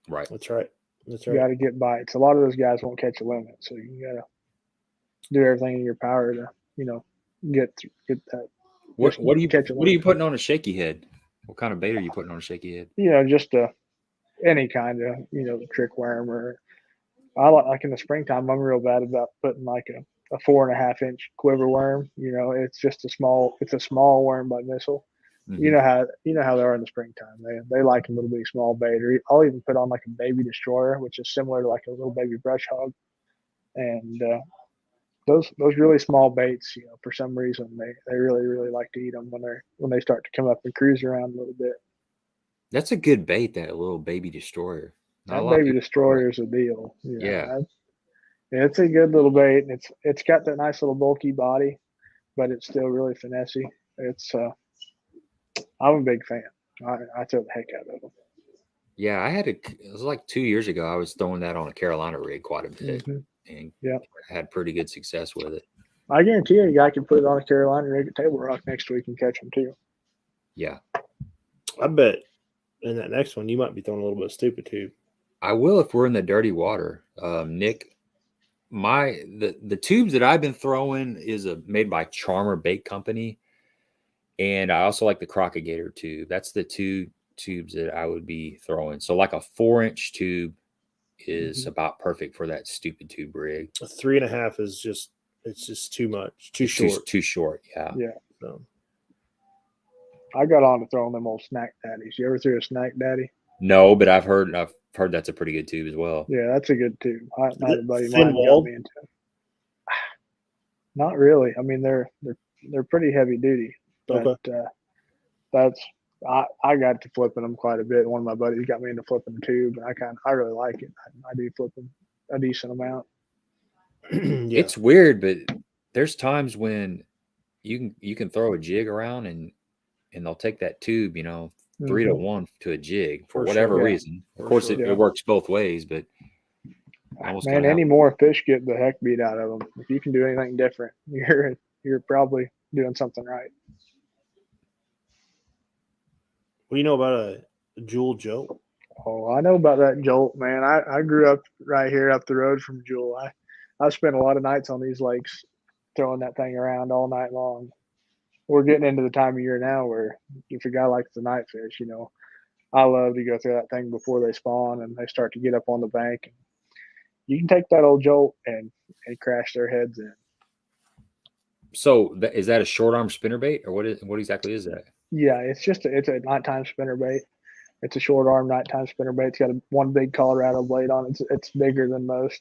Right. That's right. You got to get bites. A lot of those guys won't catch a limit, so you got to do everything in your power to, you know, get that. What are you putting on a shaky head? What kind of bait are you putting on a shaky head? You know, just any kind of, you know, trick worm, or I like in the springtime, I'm real bad about putting like a 4.5 inch quiver worm. You know, it's a small worm by Missile. Mm-hmm. You know how they are in the springtime. They like a little bitty small bait, or I'll even put on like a baby destroyer, which is similar to like a little baby brush hog. And those really small baits, you know, for some reason they really, really like to eat them when they start to come up and cruise around a little bit. That's a good bait, that little baby destroyer. That baby destroyer is a deal. Yeah. It's a good little bait. And it's got that nice little bulky body, but it's still really finessey. It's I'm a big fan. I throw the heck out of them. Yeah, it was like 2 years ago. I was throwing that on a Carolina rig quite a bit, and had pretty good success with it. I guarantee you, a guy can put it on a Carolina rig at Table Rock next week and catch them too. Yeah, I bet in that next one you might be throwing a little bit of stupid tube. I will if we're in the dirty water. Nick, the tubes that I've been throwing is made by Charmer Bait Company, and I also like the Crocagator tube. That's the two tubes that I would be throwing. So like a 4-inch tube is about perfect for that stupid tube rig. A 3.5 is just too much, too short. Too short, yeah. Yeah. So. I got on to throwing them old snack daddies. You ever threw a snack daddy? No, but I've heard that's a pretty good tube as well. Yeah, that's a good tube. I had a buddy of Thin mine walled? got me into it. Not really. I mean, they're pretty heavy duty, but I got to flipping them quite a bit. One of my buddies got me into flipping the tube, and I really like it. I do flip them a decent amount. Yeah. It's weird, but there's times when you can throw a jig around and they'll take that tube, 3-to-1 to a jig for whatever reason. Of course, it works both ways, but man, any more fish get the heck beat out of them. If you can do anything different, you're probably doing something right. What do you know about a Jewel jolt? Oh, I know about that jolt, man. I grew up right here up the road from Jewel. I spent a lot of nights on these lakes throwing that thing around all night long. We're getting into the time of year now where if a guy likes the night fish, I love to go through that thing before they spawn and they start to get up on the bank. And you can take that old jolt and crash their heads in. So is that a short arm spinnerbait, or what exactly is that? Yeah, it's a nighttime spinnerbait. It's a short arm nighttime spinnerbait. It's got one big Colorado blade on it. It's bigger than most,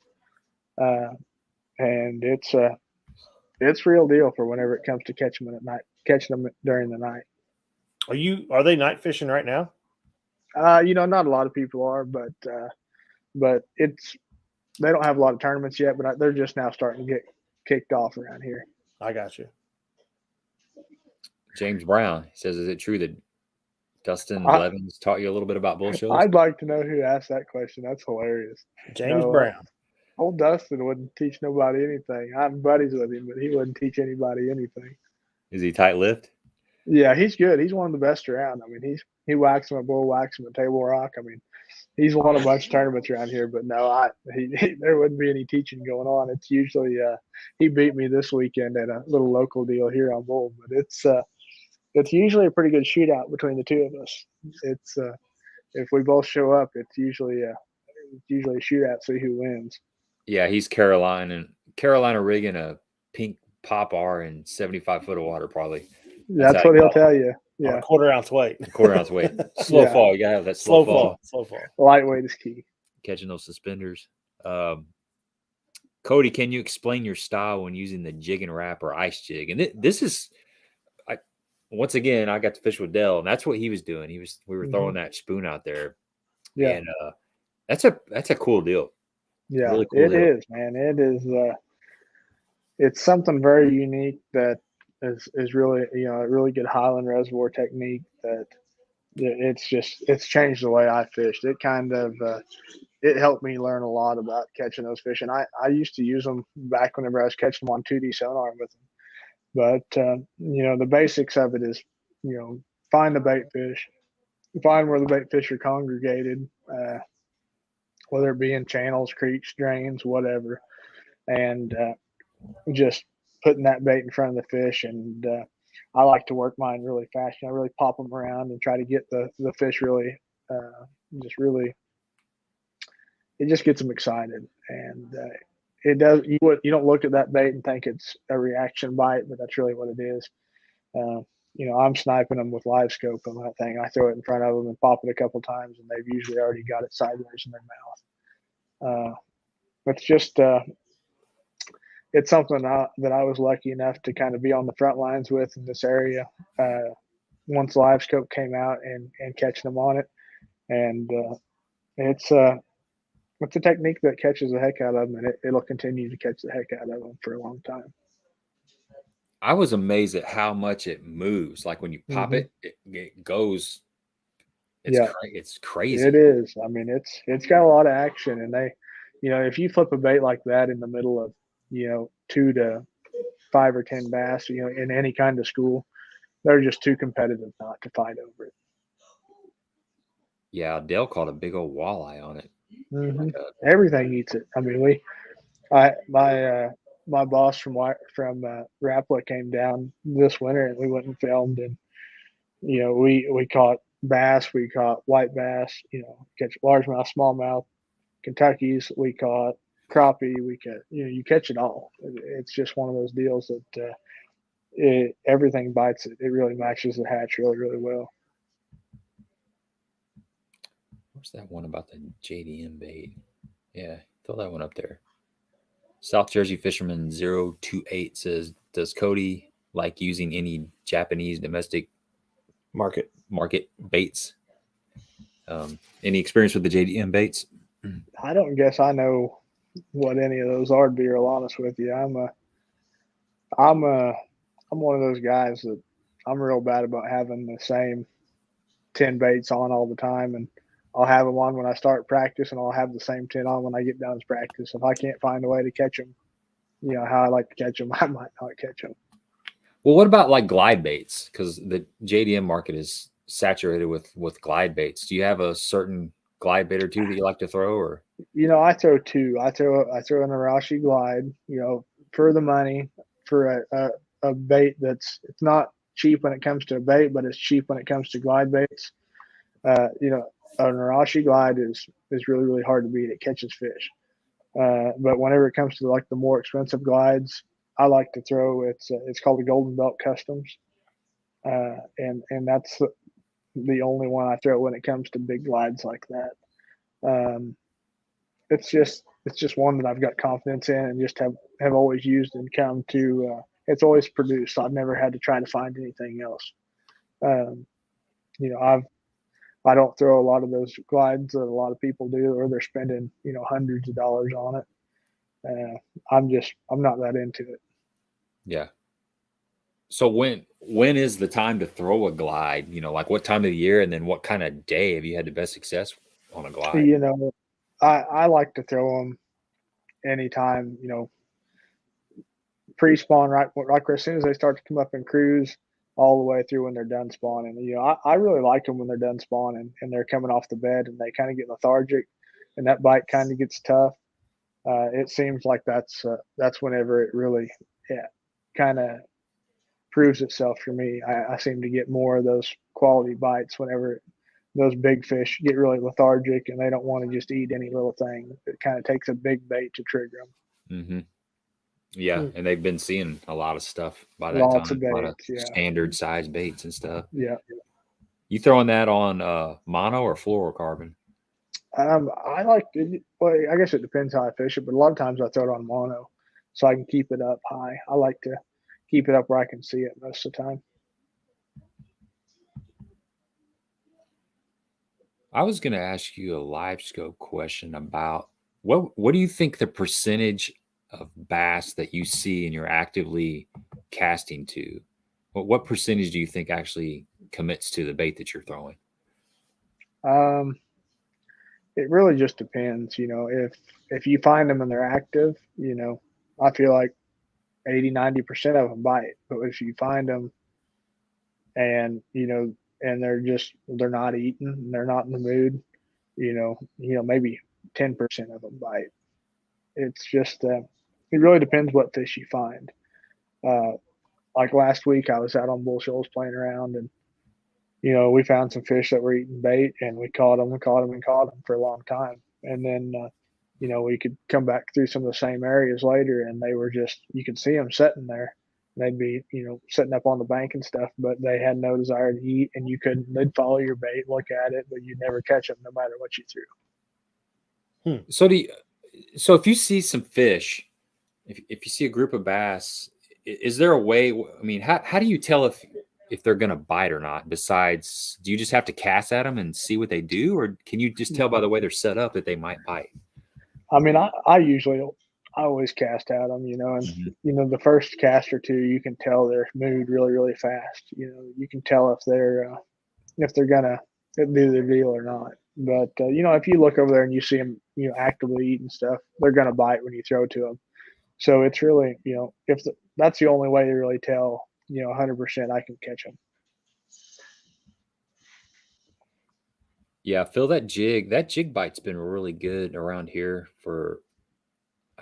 and it's real deal for whenever it comes to catching them at night, catching them during the night. Are they night fishing right now? Not a lot of people are, but they don't have a lot of tournaments yet, but they're just now starting to get kicked off around here. I got you. James Brown says, "Is it true that Dustin Levens taught you a little bit about Bull Shoals?" I'd like to know who asked that question. That's hilarious. James Brown. Old Dustin wouldn't teach nobody anything. I'm buddies with him, but he wouldn't teach anybody anything. Is he tight-lipped? Yeah, he's good. He's one of the best around. I mean, he whacks him at Bull, whacks him at Table Rock. I mean, he's won a bunch of tournaments around here, but no, there wouldn't be any teaching going on. It's usually he beat me this weekend at a little local deal here on Bull, but it's usually a pretty good shootout between the two of us. It's if we both show up, it's usually a shootout, see who wins. Yeah, he's Carolina rigging a pink pop R in 75 foot of water, probably. That's what he'll tell you. Yeah, a quarter ounce weight. Slow fall. You gotta have that slow fall. Slow fall. Lightweight is key. Catching those suspenders. Cody, can you explain your style when using the Jigging Rap or ice jig? And this is, once again, I got to fish with Dell, and that's what he was doing. We were throwing that spoon out there. Yeah, and that's a cool deal. Yeah, really cool deal. Is, man. It is. It's something very unique that is really a really good Highland reservoir technique that it's changed the way I fished. It kind of it helped me learn a lot about catching those fish. And I used to use them back whenever I was catching them on 2D sonar with them. But the basics of it is find the bait fish, find where the bait fish are congregated, whether it be in channels, creeks, drains, whatever, and just putting that bait in front of the fish. And I like to work mine really fast. I really pop them around and try to get the fish really, it just gets them excited. And it does. You don't look at that bait and think it's a reaction bite, but that's really what it is. I'm sniping them with LiveScope on that thing. I throw it in front of them and pop it a couple times, and they've usually already got it sideways in their mouth. It's just it's something that I was lucky enough to kind of be on the front lines with in this area once LiveScope came out and catching them on it. And it's a technique that catches the heck out of them, and it'll continue to catch the heck out of them for a long time. I was amazed at how much it moves. Like when you pop it, it goes. It's crazy. It is. I mean, it's got a lot of action, and they, if you flip a bait like that in the middle of, 2 to 5 or 10 bass, in any kind of school, they're just too competitive not to fight over it. Yeah, Dale caught a big old walleye on it. Everything eats it. I mean, my boss from Rapala came down this winter, and we went and filmed, and we caught bass, we caught white bass, catch largemouth, smallmouth, Kentuckies, we caught crappie, we catch, you catch it all. It's just one of those deals that everything bites it. It really matches the hatch really, really well. What's that one about the JDM bait? Yeah, throw that one up there. South Jersey Fisherman 028 says, does Cody like using any Japanese domestic market baits? Any experience with the JDM baits? I don't guess I know what any of those are, to be real honest with you. I'm one of those guys that I'm real bad about having the same 10 baits on all the time, and I'll have them on when I start practice, and I'll have the same 10 on when I get done with practice. If I can't find a way to catch them, how I like to catch them, I might not catch them. Well, what about like glide baits? Because the JDM market is saturated with glide baits. Do you have a certain glide bait or two that you like to throw? Or I throw two. I throw an Arashi glide, for the money, for a bait it's not cheap when it comes to a bait, but it's cheap when it comes to glide baits. An Arashi glide is really, really hard to beat. It catches fish. But whenever it comes to like the more expensive glides, I like to throw, it's called the Golden Belt Customs. And that's the only one I throw when it comes to big glides like that. It's just one that I've got confidence in and just have always used and come to, it's always produced. I've never had to try to find anything else. I don't throw a lot of those glides that a lot of people do, or they're spending, hundreds of dollars on it. I'm not that into it. Yeah. So when is the time to throw a glide? Like what time of the year, and then what kind of day have you had the best success on a glide? I like to throw them anytime, pre-spawn, right as soon as they start to come up and cruise, all the way through when they're done spawning. I really like them when they're done spawning and they're coming off the bed and they kind of get lethargic and that bite kind of gets tough. It seems like that's whenever it really, kind of proves itself for me. I seem to get more of those quality bites whenever those big fish get really lethargic and they don't want to just eat any little thing. It kind of takes a big bait to trigger them. Mm-hmm. Yeah, and they've been seeing a lot of stuff by that Lots time. of baits, a lot of standard size baits and stuff. Yeah. You throwing that on mono or fluorocarbon? I like to, well, I guess it depends how I fish it, but a lot of times I throw it on mono so I can keep it up high. I like to keep it up where I can see it most of the time. I was going to ask you a LiveScope question about what do you think the percentage of bass that you see and you're actively casting to? What percentage do you think actually commits to the bait that you're throwing? It really just depends. If you find them and they're active, I feel like 80-90% of them bite. But if you find them and and they're not eating, and they're not in the mood, maybe 10% of them bite. It's just it really depends what fish you find. Like last week, I was out on Bull Shoals playing around, and we found some fish that were eating bait, and we caught them for a long time. And then we could come back through some of the same areas later, and they were just, you could see them sitting there. They'd be sitting up on the bank and stuff, but they had no desire to eat, and they'd follow your bait, look at it, but you'd never catch them no matter what you threw. So if you see some fish, if you see a group of bass, is there a way, I mean, how do you tell if they're going to bite or not? Besides, do you just have to cast at them and see what they do? Or can you just tell by the way they're set up that they might bite? I mean, I always cast at them, and the first cast or two, you can tell they're moved really, really fast. You can tell if they're gonna do their deal or not. But if you look over there and you see them, actively eating stuff, they're gonna bite when you throw to them. So it's really, that's the only way to really tell, 100% I can catch them. Yeah, Phil, that jig bite's been really good around here for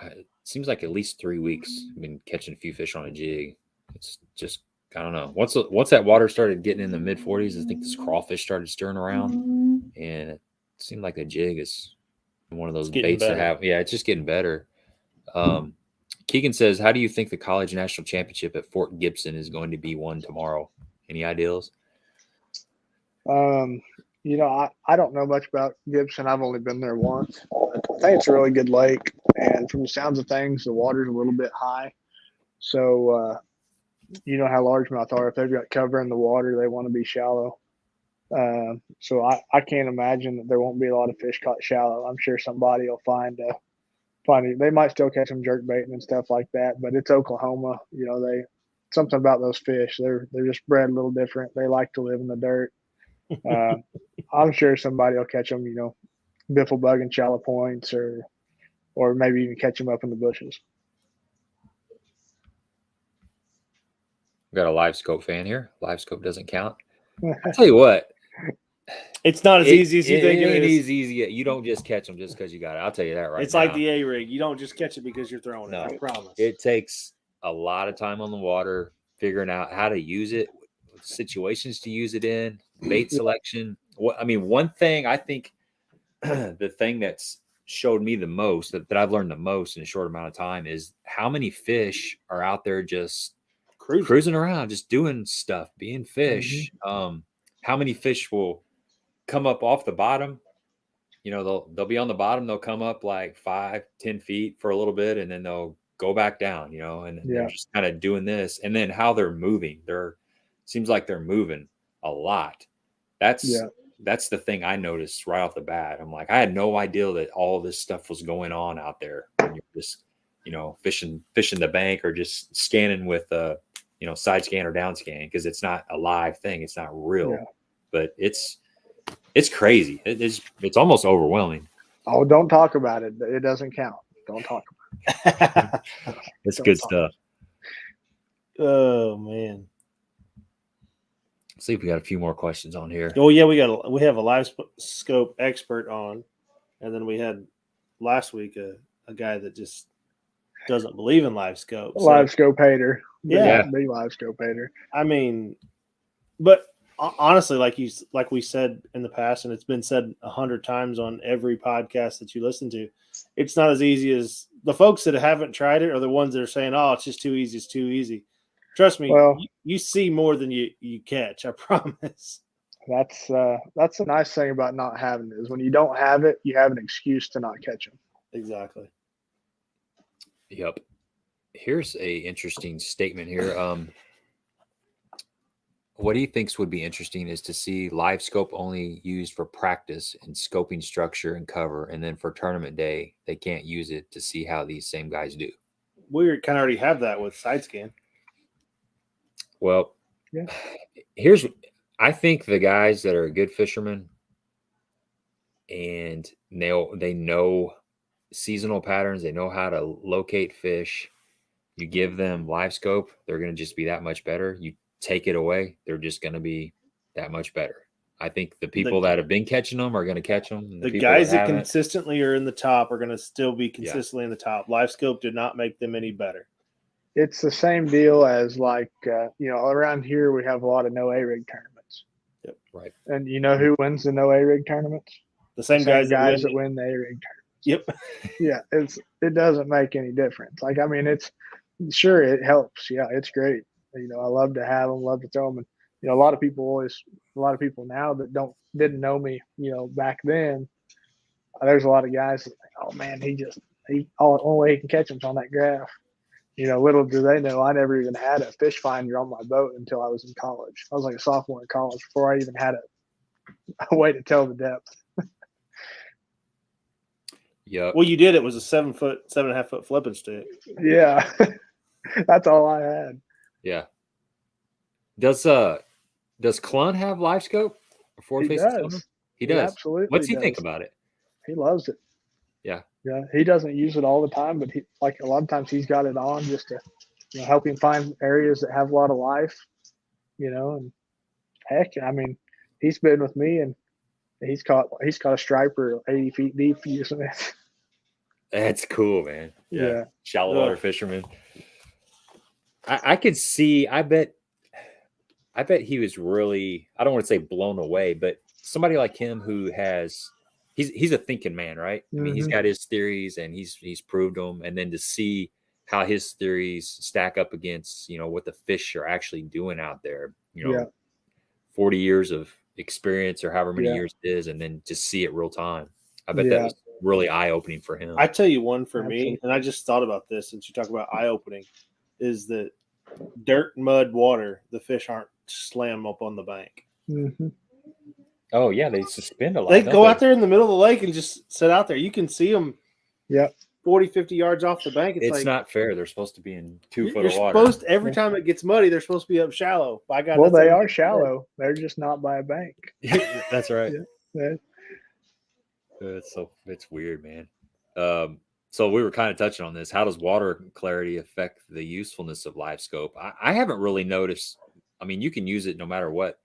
it seems like at least 3 weeks. I've been catching a few fish on a jig. It's just, I don't know. Once that water started getting in the mid 40s, I think this crawfish started stirring around, and it seemed like a jig is one of those baits to have. Yeah, it's just getting better. Keegan says, how do you think the college national championship at Fort Gibson is going to be won tomorrow? Any ideas? I don't know much about Gibson. I've only been there once. I think it's a really good lake, and from the sounds of things, the water's a little bit high. So, you know how largemouth are. If they've got cover in the water, they want to be shallow. So I can't imagine that there won't be a lot of fish caught shallow. I'm sure somebody will find it. They might still catch some jerkbait and stuff like that, but it's Oklahoma. Something about those fish. They're just bred a little different. They like to live in the dirt. I'm sure somebody will catch them, biffle bug and shallow points, or maybe even catch them up in the bushes. We got a LiveScope fan here. LiveScope doesn't count. I'll tell you what. It's not as easy as you think it is. It's easy. You don't just catch them just because you got it. I'll tell you that right now. It's like the A-rig. You don't just catch it because you're throwing it. I promise. It takes a lot of time on the water, figuring out how to use it, situations to use it in, bait selection. One thing I think the thing that's showed me the most, that I've learned the most in a short amount of time, is how many fish are out there just cruising around, just doing stuff, being fish. How many fish will come up off the bottom? They'll be on the bottom. They'll come up like 5-10 feet for a little bit, and then they'll go back down, and they're just kind of doing this. And then how they're moving, seems like they're moving a lot. That's the thing I noticed right off the bat. I'm like, I had no idea that all this stuff was going on out there when you're just, fishing the bank or just scanning with side scan or down scan, because it's not a live thing. It's not real, but it's crazy. It's almost overwhelming. Oh, don't talk about it. It doesn't count. Don't talk about it. It's good stuff. Oh man. Let's see if we got a few more questions on here. Oh yeah, we have a LiveScope expert on, and then we had last week a guy that just doesn't believe in LiveScope. LiveScope hater. Yeah, big LiveScope hater. But honestly, like we said in the past, and it's been said 100 times on every podcast that you listen to, it's not as easy as the folks that haven't tried it are the ones that are saying, "Oh, it's just too easy. It's too easy." Trust me, you see more than you catch. I promise. That's the nice thing about not having it, is when you don't have it, you have an excuse to not catch them. Exactly. Yep. Here's a interesting statement here. What he thinks would be interesting is to see LiveScope only used for practice and scoping structure and cover, and then for tournament day, they can't use it to see how these same guys do. We kind of already have that with side scan. Well, I think the guys that are good fishermen and they know seasonal patterns, they know how to locate fish. You give them LiveScope, they're going to just be that much better. You take it away, they're just going to be that much better. I think the people that have been catching them are going to catch them. The guys that consistently are in the top are going to still be consistently in the top. LiveScope did not make them any better. It's the same deal as around here we have a lot of no A-rig tournaments. Yep, right. And you know who wins the no A-rig tournaments? The same guys that win the A-rig tournaments. Yep. Yeah, it doesn't make any difference. It helps. Yeah, it's great. I love to have them, love to throw them. And a lot of people now that didn't know me, back then. There's a lot of guys that think, oh man, only way he can catch them is on that graph. Little do they know, I never even had a fish finder on my boat until I was in college. I was like a sophomore in college before I even had a way to tell the depth. Yep. Well, you did. It was a 7.5 foot flipping stick. Yeah. That's all I had. Yeah. Does Clunn have LiveScope or forward facing sonar? He does. Absolutely. What's he think about it? He loves it. Yeah. Yeah. He doesn't use it all the time, but he, like, a lot of times he's got it on just to, you know, help him find areas that have a lot of life, you know, and heck, I mean, he's been with me and he's caught a striper 80 feet deep using it. That's cool, man. Yeah. Shallow water fisherman. I could see, I bet he was really, I don't want to say blown away, but somebody like him who has, he's a thinking man, right? I mean, he's got his theories and he's proved them. And then to see how his theories stack up against, you know, what the fish are actually doing out there, you know, 40 years of experience or however many years it is, and then just see it real time. I bet that was really eye-opening for him. I tell you one for me, and I just thought about this since you talk about eye-opening, is that dirt, mud, water, the fish aren't slam up on the bank. Oh, yeah, they suspend a lot. They go out there in the middle of the lake and just sit out there. You can see them 40, 50 yards off the bank. It's like, not fair. They're supposed to be in 2 foot of water. Supposed to, every time it gets muddy, they're supposed to be up shallow. By God, well, they are shallow. They're just not by a bank. That's right. Yeah. It's weird, man. So we were kind of touching on this. How does water clarity affect the usefulness of LiveScope? I haven't really noticed. I mean, you can use it no matter what.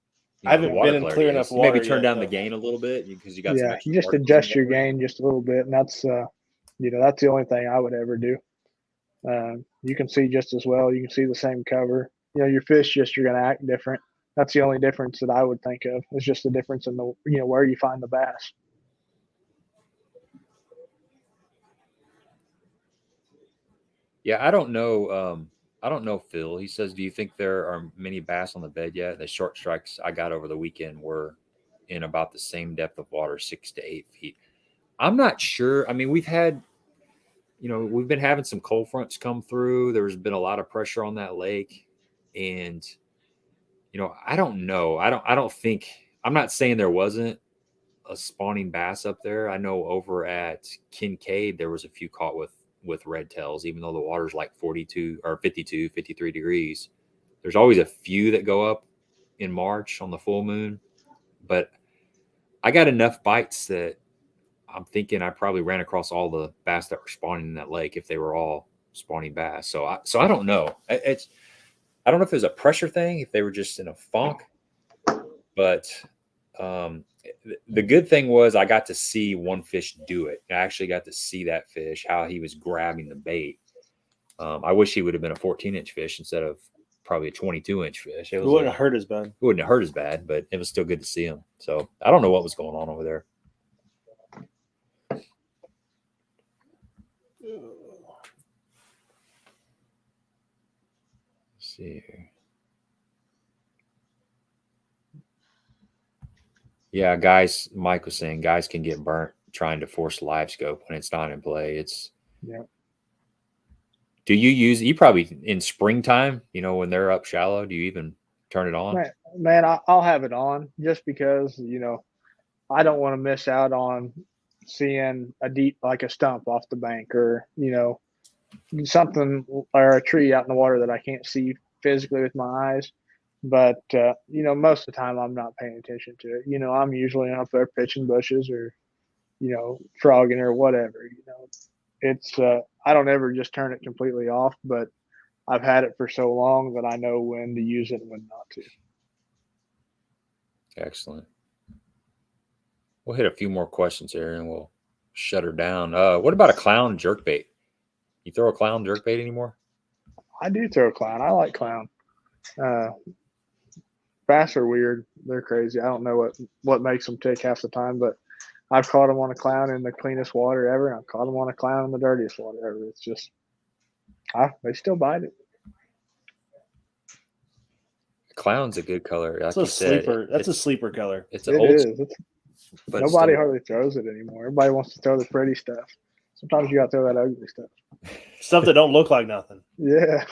I haven't been in clear enough water. Maybe turn down the gain a little bit because you got some extra. You just adjust your gain just a little bit, and that's you know, that's the only thing I would ever do. You can see just as well. You can see the same cover. You know, your fish you're going to act different. That's the only difference that I would think of. It's just the difference in the, you know, where you find the bass. Yeah, I don't know. I don't know, Phil. He says, do you think there are many bass on the bed yet? The short strikes I got over the weekend were in about the same depth of water, 6 to 8 feet. I'm not sure. I mean, we've had, you know, we've been having some cold fronts come through. There's been a lot of pressure on that lake. And, you know, I don't know. I don't think, I'm not saying there wasn't a spawning bass up there. I know over at Kincaid, there was a few caught with red tails, even though the water's like 42 or 52, 53 degrees. There's always a few that go up in March on the full moon, but I got enough bites that I'm thinking I probably ran across all the bass that were spawning in that lake if they were all spawning bass. So I don't know. I don't know if it was a pressure thing, if they were just in a funk, but the good thing was I got to see one fish do it. I actually got to see that fish, how he was grabbing the bait. I wish he would have been a 14-inch fish instead of probably a 22-inch fish. It wouldn't have hurt as bad. It wouldn't have hurt as bad, but it was still good to see him. So I don't know what was going on over there. Let's see here. Yeah, guys, Mike was saying guys can get burnt trying to force LiveScope when it's not in play. It's Do you use you probably in springtime, you know, when they're up shallow, do you even turn it on? Man, I'll have it on just because, you know, I don't want to miss out on seeing a deep, like a stump off the bank, or, you know, something, or a tree out in the water that I can't see physically with my eyes. But, you know, most of the time I'm not paying attention to it. You know, I'm usually up there pitching bushes or, you know, frogging or whatever. You know, it's, I don't ever just turn it completely off, but I've had it for so long that I know when to use it and when not to. Excellent. We'll hit a few more questions here and we'll shut her down. What about a clown jerkbait? You throw a clown jerkbait anymore? I do throw a clown. I like clown. Bass are weird. They're crazy. I don't know what makes them tick half the time, but I've caught them on a clown in the cleanest water ever, and I've caught them on a clown in the dirtiest water ever. It's just, they still bite it. Clown's a good color. Like That's a sleeper. That's a sleeper color. It is. But nobody hardly throws it anymore. Everybody wants to throw the pretty stuff. Sometimes you got to throw that ugly stuff. Stuff that don't look like nothing. Yeah.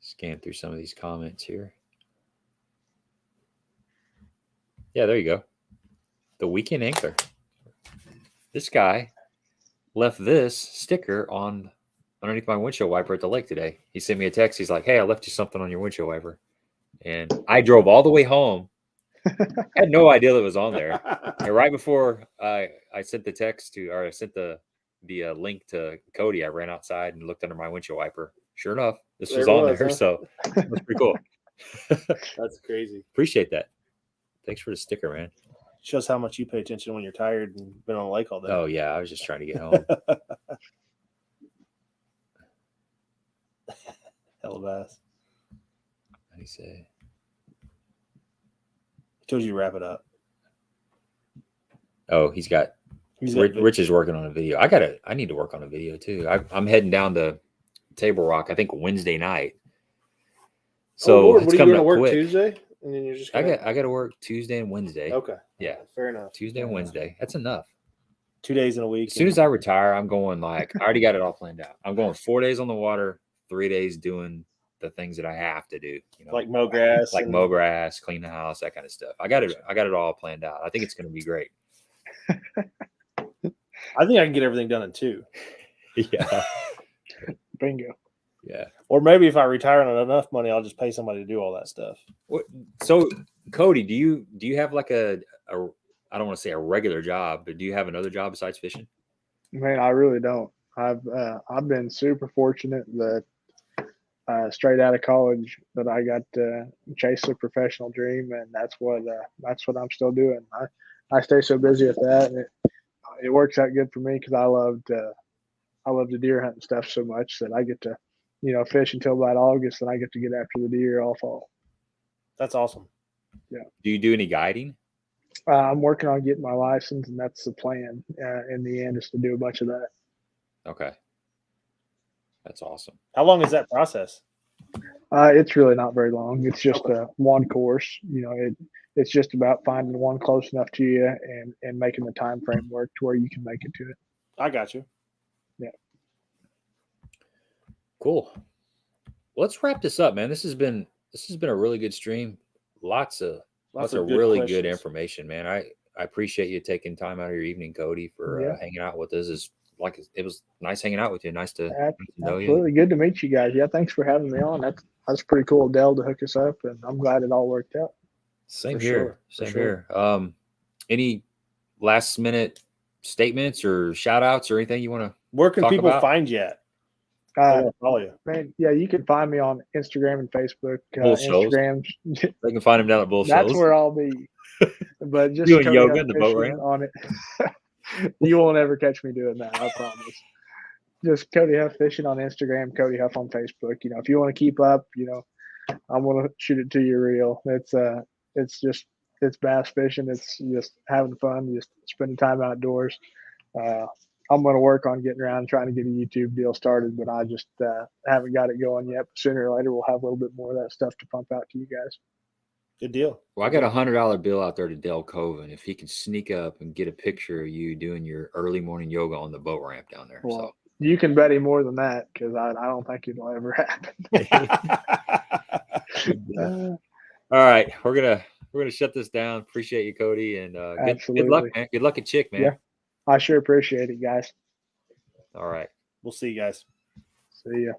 Scan through some of these comments here. Yeah, there you go. The weekend angler. This guy left this sticker on underneath my windshield wiper at the lake today. He sent me a text. He's like, "Hey, I left you something on your windshield wiper." And I drove all the way home. I had no idea that it was on there. And right before I sent the text to, or I sent the link to Cody, I ran outside and looked under my windshield wiper. Sure enough, this was on there. Huh? So that's pretty cool. That's crazy. Appreciate that. Thanks for the sticker, man. Shows how much you pay attention when you're tired and been on the lake all day. Oh yeah, I was just trying to get home. Hell of ass. What do you say? Told you to wrap it up. Oh, he's got Rich is working on a video. I need to work on a video too. I'm heading down to Table Rock, I think Wednesday night. So Lord, it's what are you coming going to work quick. Tuesday? And then you're just I got to work Tuesday and Wednesday. Okay. Yeah. Fair enough. Tuesday and Wednesday. That's enough. 2 days in a week. As soon as I retire, I'm going I already got it all planned out. I'm going 4 days on the water, 3 days doing the things that I have to do. You know, like mow grass. Mow grass, clean the house, that kind of stuff. I got it all planned out. I think it's going to be great. I think I can get everything done in 2. Yeah. Bingo. Yeah. Or maybe if I retire on enough money, I'll just pay somebody to do all that stuff. So, Cody, do you have like a I don't want to say a regular job, but do you have another job besides fishing? Man, I really don't. I've been super fortunate that straight out of college that I got to chase a professional dream, and that's what I'm still doing. I stay so busy with that, and it works out good for me because I love the deer hunting stuff so much that I get to fish until about August, and I get to get after the deer all fall. That's awesome. Yeah. Do you do any guiding? I'm working on getting my license, and that's the plan. In the end, is to do a bunch of that. Okay. That's awesome. How long is that process? It's really not very long. It's just one course. It's just about finding one close enough to you and making the time frame work to where you can make it to it. I got you. Yeah. Cool. Let's wrap this up, man. This has been a really good stream. Lots of really good information, man. I appreciate you taking time out of your evening, Cody, for hanging out with us. It was nice hanging out with you. Nice to know you. Absolutely good to meet you guys. Yeah, thanks for having me on. That's pretty cool of Dell to hook us up, and I'm glad it all worked out. Same here. Any last minute statements or shout outs or anything you want to? Where can people find you at? Follow you. Man, yeah, you can find me on Instagram and Facebook. Bull Shoals. They can find him down at Bull Shoals. That's where I'll be. But just doing yoga in the boat ramp on it. You won't ever catch me doing that, I promise. Just Cody Huff Fishing on Instagram, Cody Huff on Facebook. If you want to keep up, I'm gonna shoot it to you real. It's bass fishing. It's just having fun, just spending time outdoors. I'm going to work on getting around and trying to get a YouTube deal started, but I just haven't got it going yet. But sooner or later, we'll have a little bit more of that stuff to pump out to you guys. Good deal. Well, I got $100 bill out there to Dale Coven if he can sneak up and get a picture of you doing your early morning yoga on the boat ramp down there. Well, so you can bet him more than that because I don't think it'll ever happen. All right, we're gonna shut this down. Appreciate you, Cody, and good luck, man. Good luck at Chick, man. Yeah. I sure appreciate it, guys. All right. We'll see you guys. See ya.